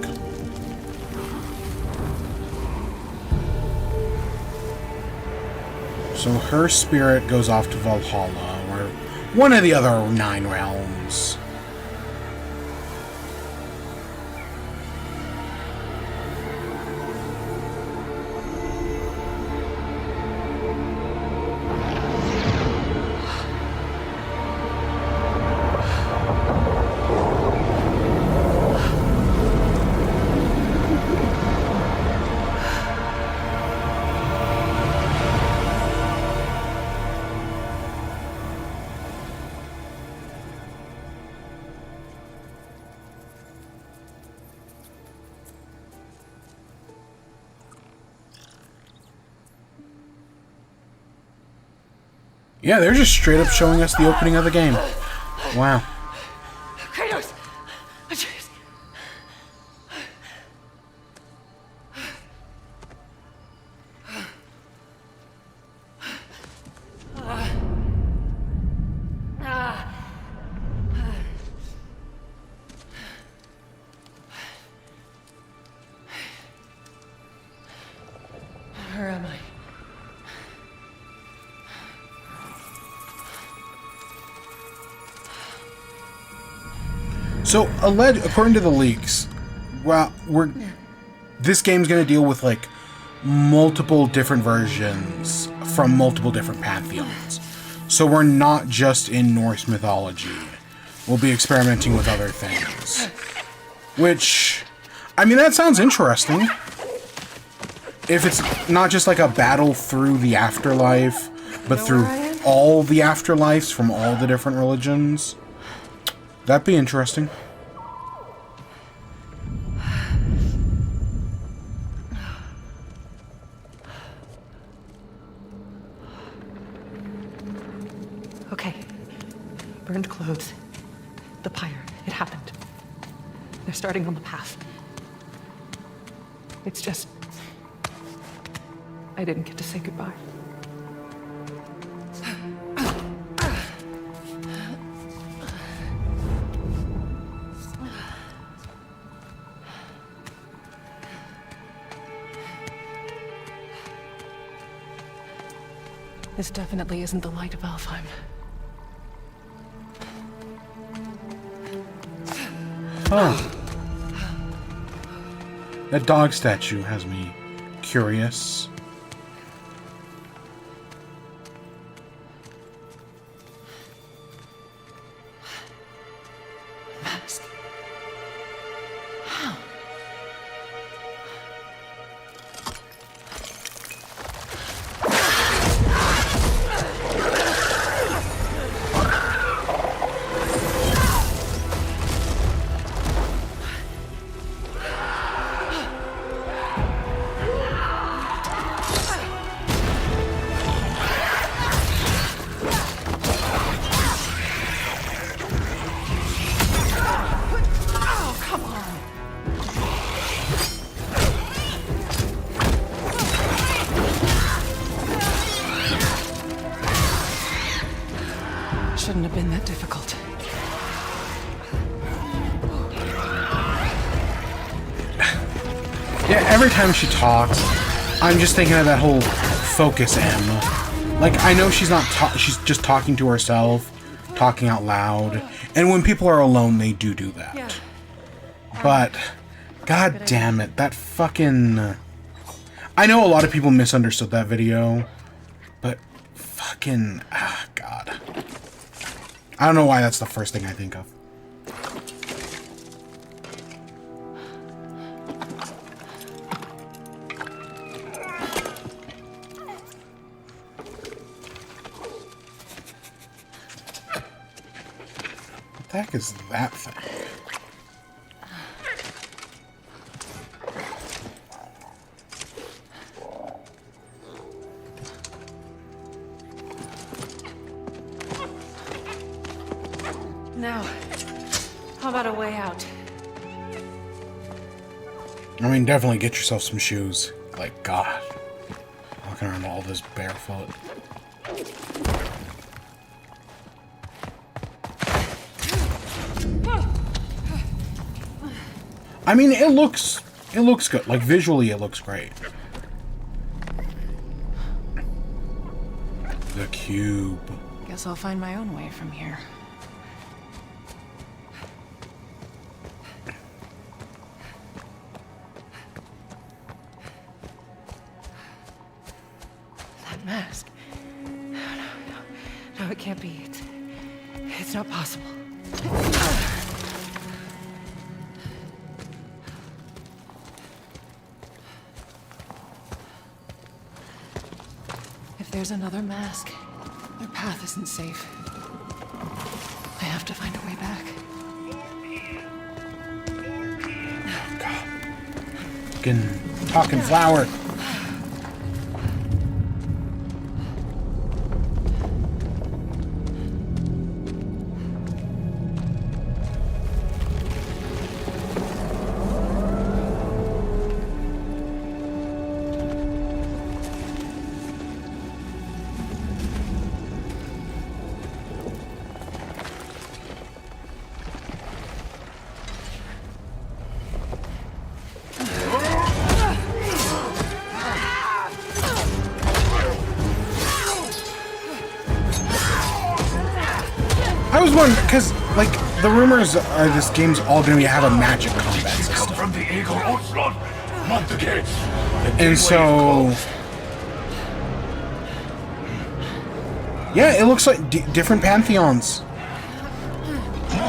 So her spirit goes off to Valhalla, or one of the other 9 realms. Yeah, they're just straight up showing us the opening of the game. Wow. Kratos! Where am I? So, according to the leaks, well, this game's going to deal with, like, multiple different versions from multiple different pantheons. So we're not just in Norse mythology. We'll be experimenting with other things. Which, I mean, that sounds interesting. If it's not just like a battle through the afterlife, but through all the afterlives from all the different religions. That'd be interesting. Okay. Burned clothes. The pyre. It happened. They're starting on the path. It's just... I didn't get to say goodbye. This definitely isn't the light of Alfheim. Oh. That dog statue has me curious. Mask. How? shouldn't have been that difficult. Yeah, every time she talks, I'm just thinking of that whole focus M. Like, I know she's not she's just talking to herself, talking out loud, and when people are alone, they do that. Yeah. But, god damn it, that fucking... I know a lot of people misunderstood that video, but fucking... ah, god. I don't know why that's the first thing I think of. What the heck is that thing? Now, how about a way out? I mean, definitely get yourself some shoes. Like, God. Walking around all this barefoot. I mean, it looks good. Like, visually, it looks great. The cube. Guess I'll find my own way from here. That mask. No, it can't be. It's not possible. If there's another mask, their path isn't safe. I have to find a way back. Oh, God. Fucking talking flower. I was wondering, because, like, the rumors are this game's all going to have a magic combat system. From the Eagle Onslaught, not the gates. And so... yeah, it looks like different pantheons.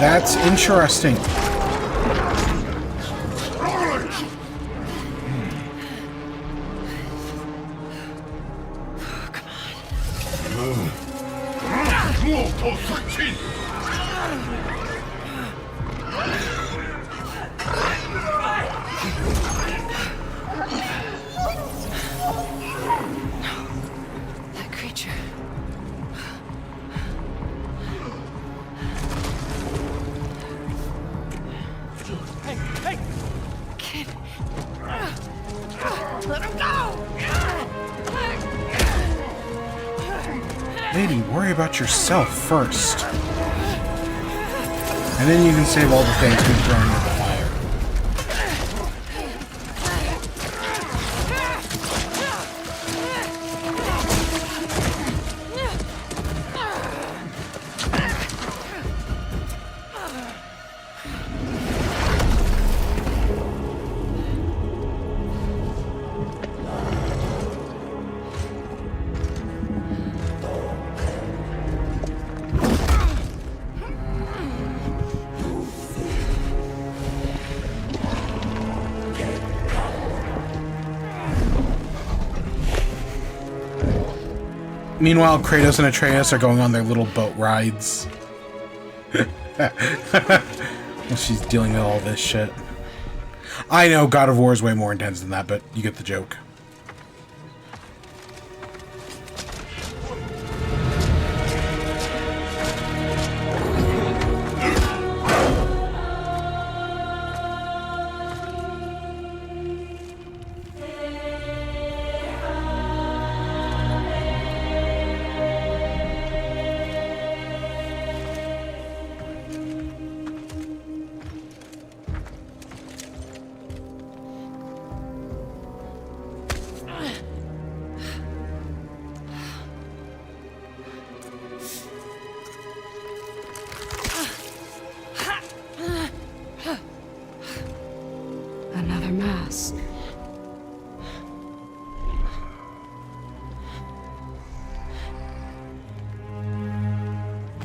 That's interesting. That creature. Hey, hey! Kid. Let him go! Lady, worry about yourself first. And then you can save all the things being thrown into the fire. Meanwhile, Kratos and Atreus are going on their little boat rides. While she's dealing with all this shit. I know God of War is way more intense than that, but you get the joke.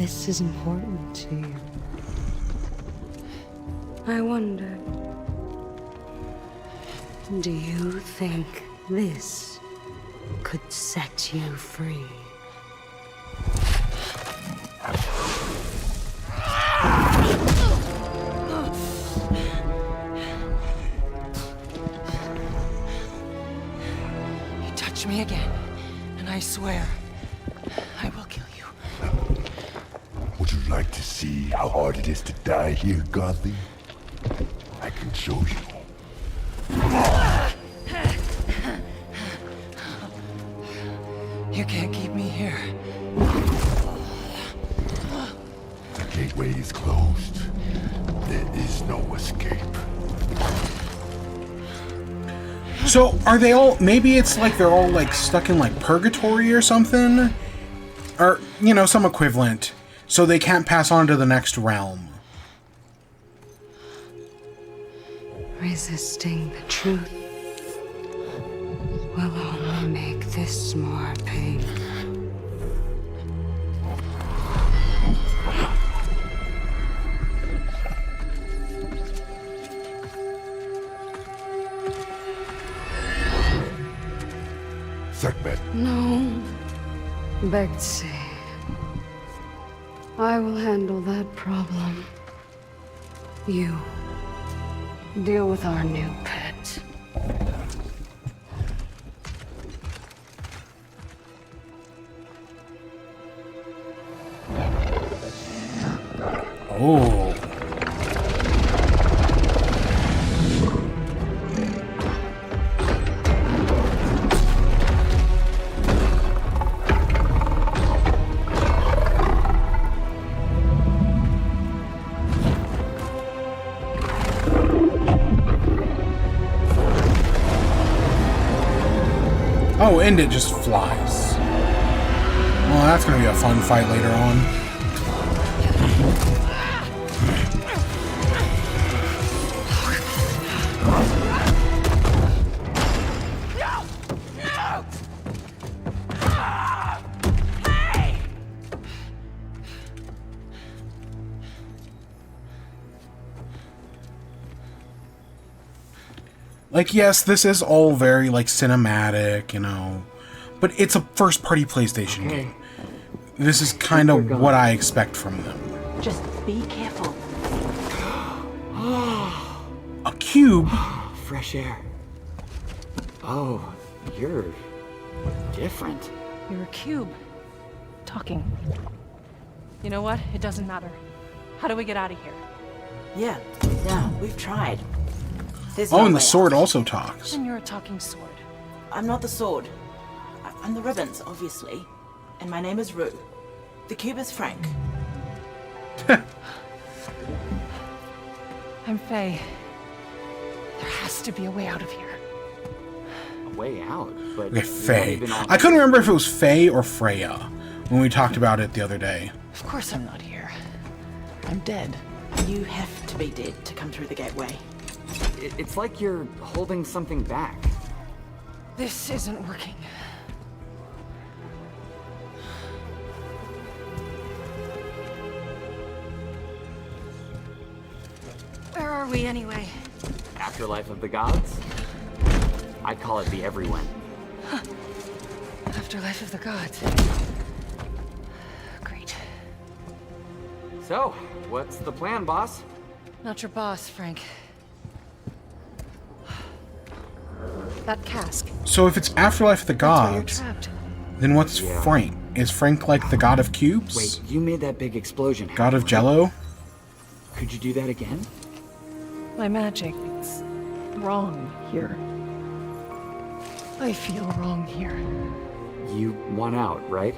this is important to you. I wonder, do you think this could set you free? You touch me again, and I swear, I will kill you. Would you like to see how hard it is to die here, Godly? I can show you. You can't keep me here. The gateway is closed. There is no escape. So are they all? Maybe it's like they're all like stuck in like purgatory or something, or you know, some equivalent. So they can't pass on to the next realm. Resisting the truth will only make this more painful. Sekhmet. No, Betsy. I will handle that problem. You deal with our new pet. Oh. Oh, and it just flies. Well, that's gonna be a fun fight later on. Like, yes, this is all very, like, cinematic, you know, but it's a first-party PlayStation game. This is kind of what I expect from them. Just be careful. A cube? Fresh air. Oh, you're different. You're a cube. Talking. You know what? It doesn't matter. How do we get out of here? Yeah, we've tried. There's Oh, no and the way sword out. also talks. And you're a talking sword. I'm not the sword. I'm the ribbons, obviously. And my name is Rue. The cube is Frank. I'm Faye. There has to be a way out of here. A way out? But Okay, Faye. I couldn't remember if it was Faye or Freya when we talked about it the other day. Of course I'm not here. I'm dead. You have to be dead to come through the gateway. It's like you're holding something back. This isn't working. Where are we anyway? Afterlife of the gods? I call it the everyone. Afterlife of the gods. Great. So, what's the plan, boss? Not your boss, Frank. That cask. So if it's Afterlife of the That's where you're Gods, trapped. then what's Frank? Is Frank like the god of cubes? Wait, you made that big explosion. God of Jello? Could you do that again? My magic's wrong here. I feel wrong here. You want out, right?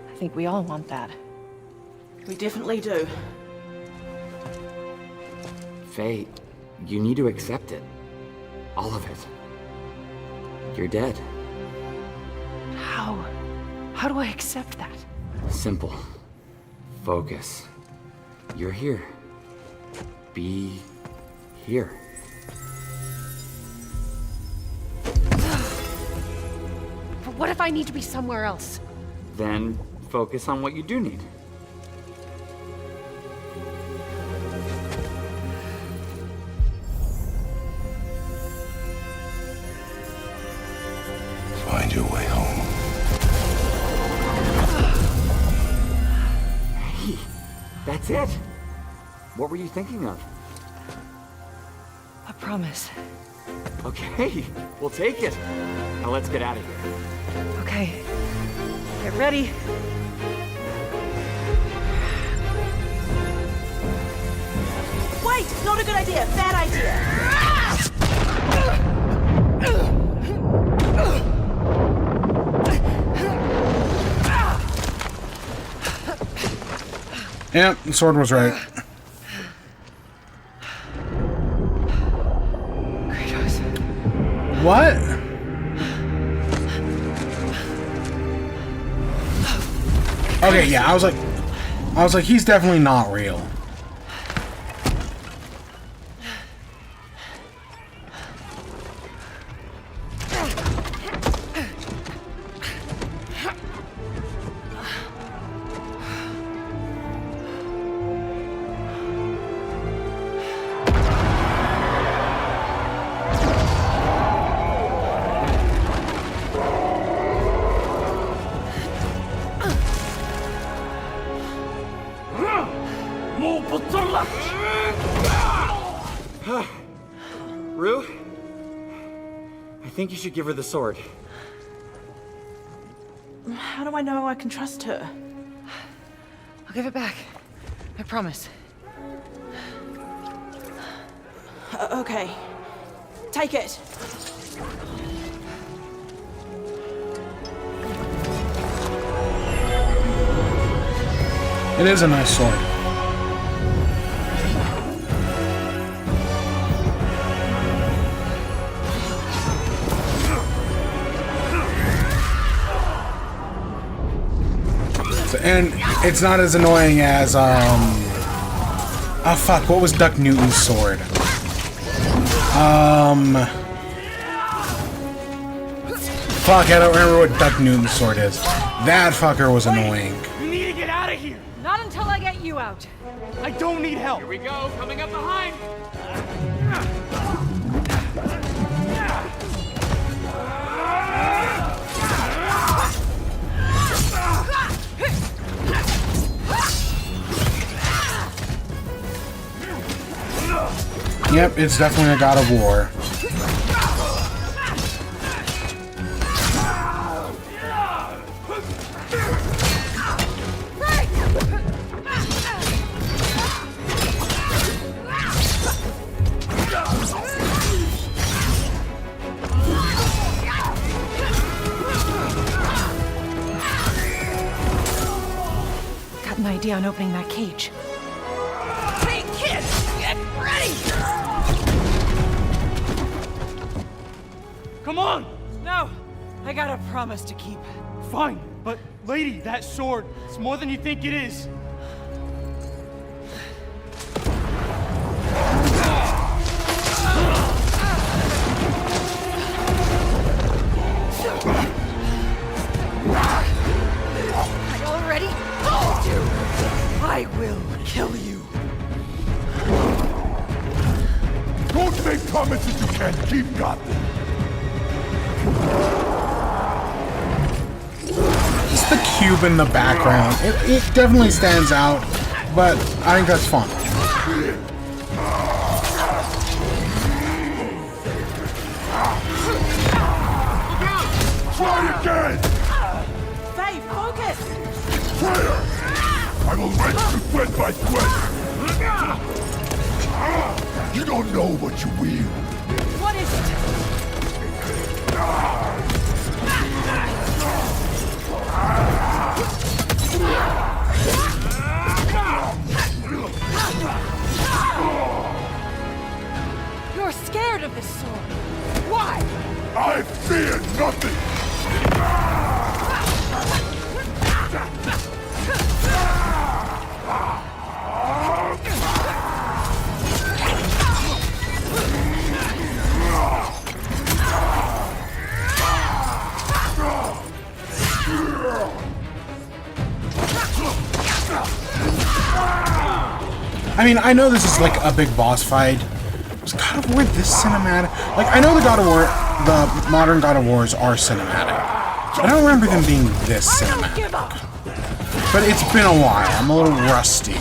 I think we all want that. We definitely do. Faye, you need to accept it. All of it. You're dead. How? How do I accept that? Simple. Focus. You're here. Be here. But what if I need to be somewhere else? Then focus on what you do need. find your way home. Hey, that's it. What were you thinking of? A promise. Okay, we'll take it. Now let's get out of here. Okay. Get ready. Wait! Not a good idea! Bad idea! Yeah, the sword was right. What? Okay, yeah, I was like, he's definitely not real. Rue? I think you should give her the sword. How do I know I can trust her? I'll give it back. I promise. Okay. Take it. It is a nice sword. And it's not as annoying as, oh fuck, what was Duck Newton's sword? Fuck, I don't remember what Duck Newton's sword is. That fucker was annoying. You need to get out of here! Not until I get you out. I don't need help! Here we go, coming up behind! Yep, it's definitely a God of War. Got an idea on opening that cage. Hey, kids! Get ready! Come on! No! I got a promise to keep. Fine, but lady, that sword, it's more than you think it is. Are you all ready? I will kill you. Don't make promises you can't keep, Gotham. Just the cube in the background. It definitely stands out, but I think that's fun. Try again! Faye, focus! Prayer! I will wrench you thread by thread! You don't know what you wield. What is it? You're scared of this sword. Why? I fear nothing! I mean, I know this is like a big boss fight. Was God of War this cinematic? Like, I know the God of War the modern God of Wars are cinematic. I don't remember them being this cinematic. But it's been a while. I'm a little rusty.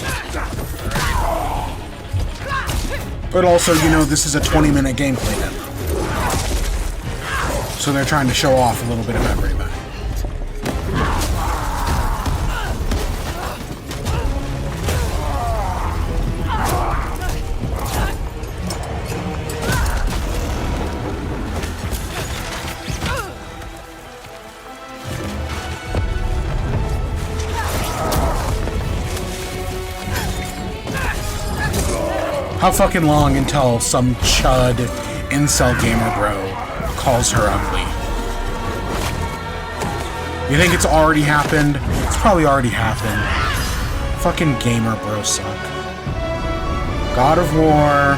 But also, you know, this is a 20-minute gameplay demo. So they're trying to show off a little bit of everything. How fucking long until some chud incel gamer bro calls her ugly? You think it's already happened? It's probably already happened. Fucking gamer bros suck. God of War.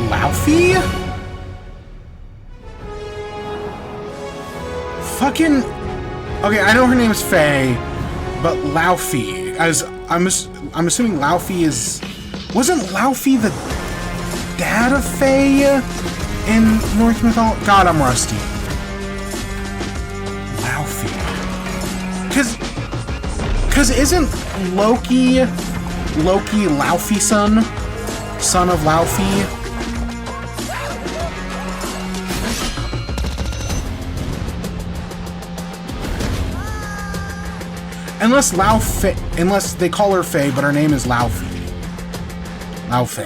Laufey? Fucking... Okay, I know her name is Faye, but Laufey, as I'm assuming Laufey is... Wasn't Laufey the dad of Faye in Norse mythology? God, I'm rusty. Laufey. Cause isn't Loki Laufey's son? Son of Laufey? Unless they call her Faye, but her name is Laufey. Laufey.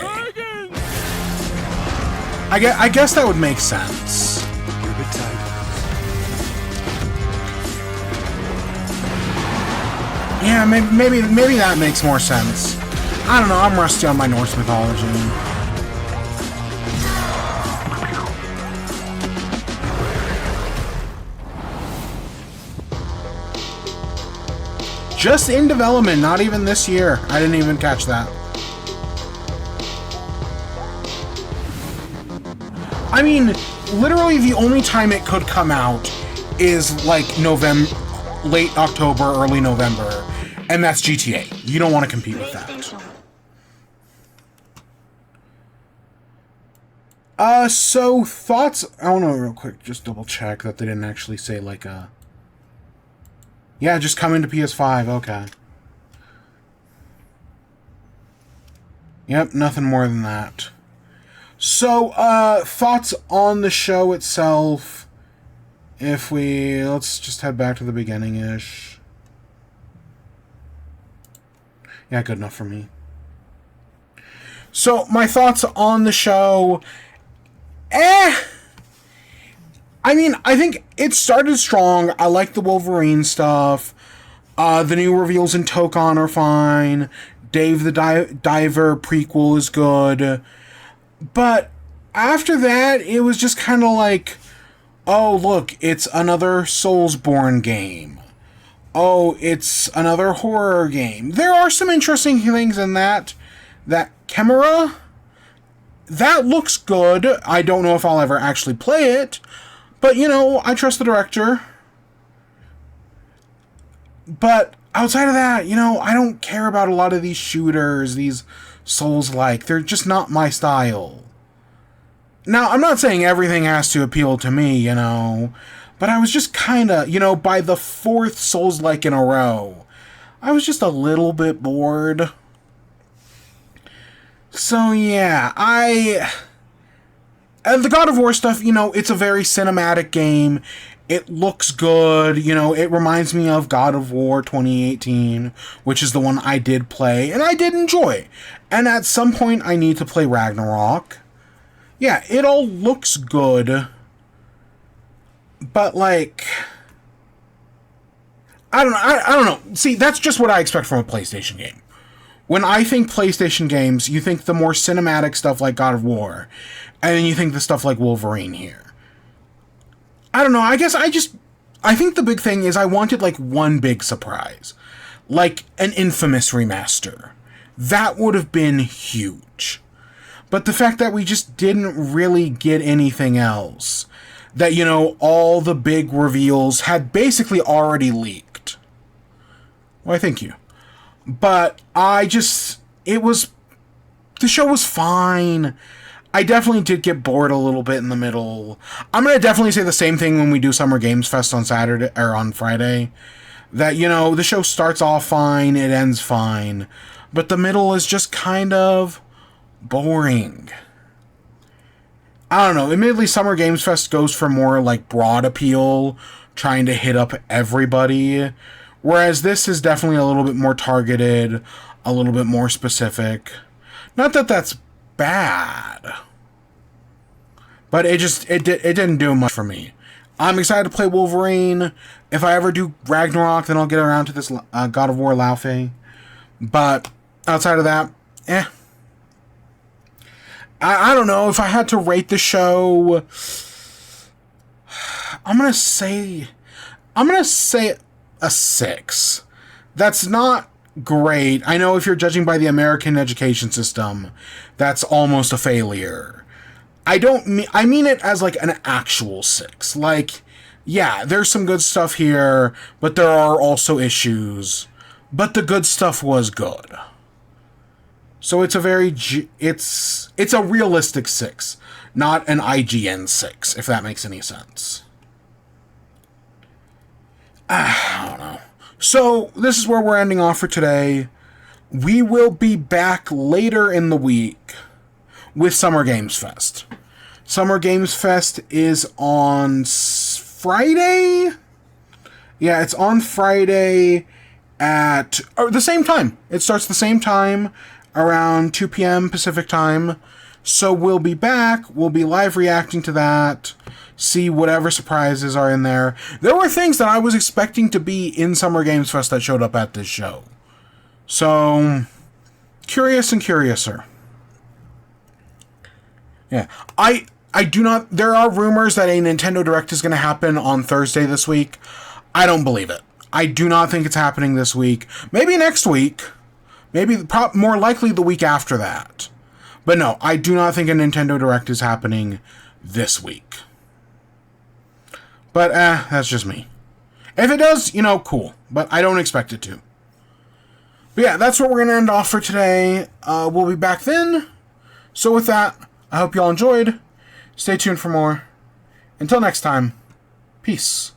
I guess that would make sense. Yeah, maybe that makes more sense. I don't know, I'm rusty on my Norse mythology. Just in development, not even this year. I didn't even catch that. I mean, literally the only time it could come out is like November, late October, early November, and that's GTA. You don't want to compete with that. So thoughts? I want to real quick just double check that they didn't actually say like a... Yeah, just come into PS5, okay. Yep, nothing more than that. So, thoughts on the show itself. If we... Let's just head back to the beginning-ish. Yeah, good enough for me. So, my thoughts on the show... I mean, I think it started strong. I like the Wolverine stuff. The new reveals in Tokon are fine. Dave the Diver prequel is good. But after that, it was just kind of like, oh, look, it's another Soulsborne game. Oh, it's another horror game. There are some interesting things in that. That Chimera, that looks good. I don't know if I'll ever actually play it. But, you know, I trust the director. But outside of that, you know, I don't care about a lot of these shooters, these Souls-like. They're just not my style. Now, I'm not saying everything has to appeal to me, you know. But I was just kind of, you know, by the fourth Souls-like in a row, I was just a little bit bored. So, yeah, and the God of War stuff, you know, it's a very cinematic game. It looks good, you know, it reminds me of God of War 2018, which is the one I did play, and I did enjoy. And at some point, I need to play Ragnarok. Yeah, it all looks good. But, like... I don't know. See, that's just what I expect from a PlayStation game. When I think PlayStation games, you think the more cinematic stuff like God of War, and then you think the stuff like Wolverine here. I don't know, I guess I think the big thing is I wanted like one big surprise. Like an Infamous remaster. That would have been huge. But the fact that we just didn't really get anything else, that, you know, all the big reveals had basically already leaked. Why, thank you. But it was the show was fine. I definitely did get bored a little bit in the middle. I'm going to definitely say the same thing when we do Summer Games Fest on Saturday or on Friday. That, you know, the show starts off fine, it ends fine, but the middle is just kind of boring. I don't know. Admittedly, Summer Games Fest goes for more like broad appeal, trying to hit up everybody, whereas this is definitely a little bit more targeted, a little bit more specific. Not that that's bad, but it didn't do much for me. I'm excited to play Wolverine. If I ever do Ragnarok, then I'll get around to this God of War Laufey. But outside of that, I don't know. If I had to rate the show, I'm gonna say a 6. That's not great. I know if you're judging by the American education system, that's almost a failure. I mean it as like an actual 6. Like, yeah, there's some good stuff here, but there are also issues. But the good stuff was good. So it's a very it's a realistic 6, not an IGN 6, if that makes any sense. I don't know. So this is where we're ending off for today. We will be back later in the week with Summer Games Fest. Summer Games Fest is on Friday? Yeah, it's on Friday at the same time. It starts the same time, around 2 p.m. Pacific time. So we'll be back. We'll be live reacting to that. See whatever surprises are in there. There were things that I was expecting to be in Summer Games Fest that showed up at this show. So, curious and curiouser. Yeah. I do not... There are rumors that a Nintendo Direct is going to happen on Thursday this week. I don't believe it. I do not think it's happening this week. Maybe next week. Maybe more likely the week after that. But no, I do not think a Nintendo Direct is happening this week. But, that's just me. If it does, you know, cool. But I don't expect it to. But yeah, that's what we're going to end off for today. We'll be back then. So with that, I hope y'all enjoyed. Stay tuned for more. Until next time, peace.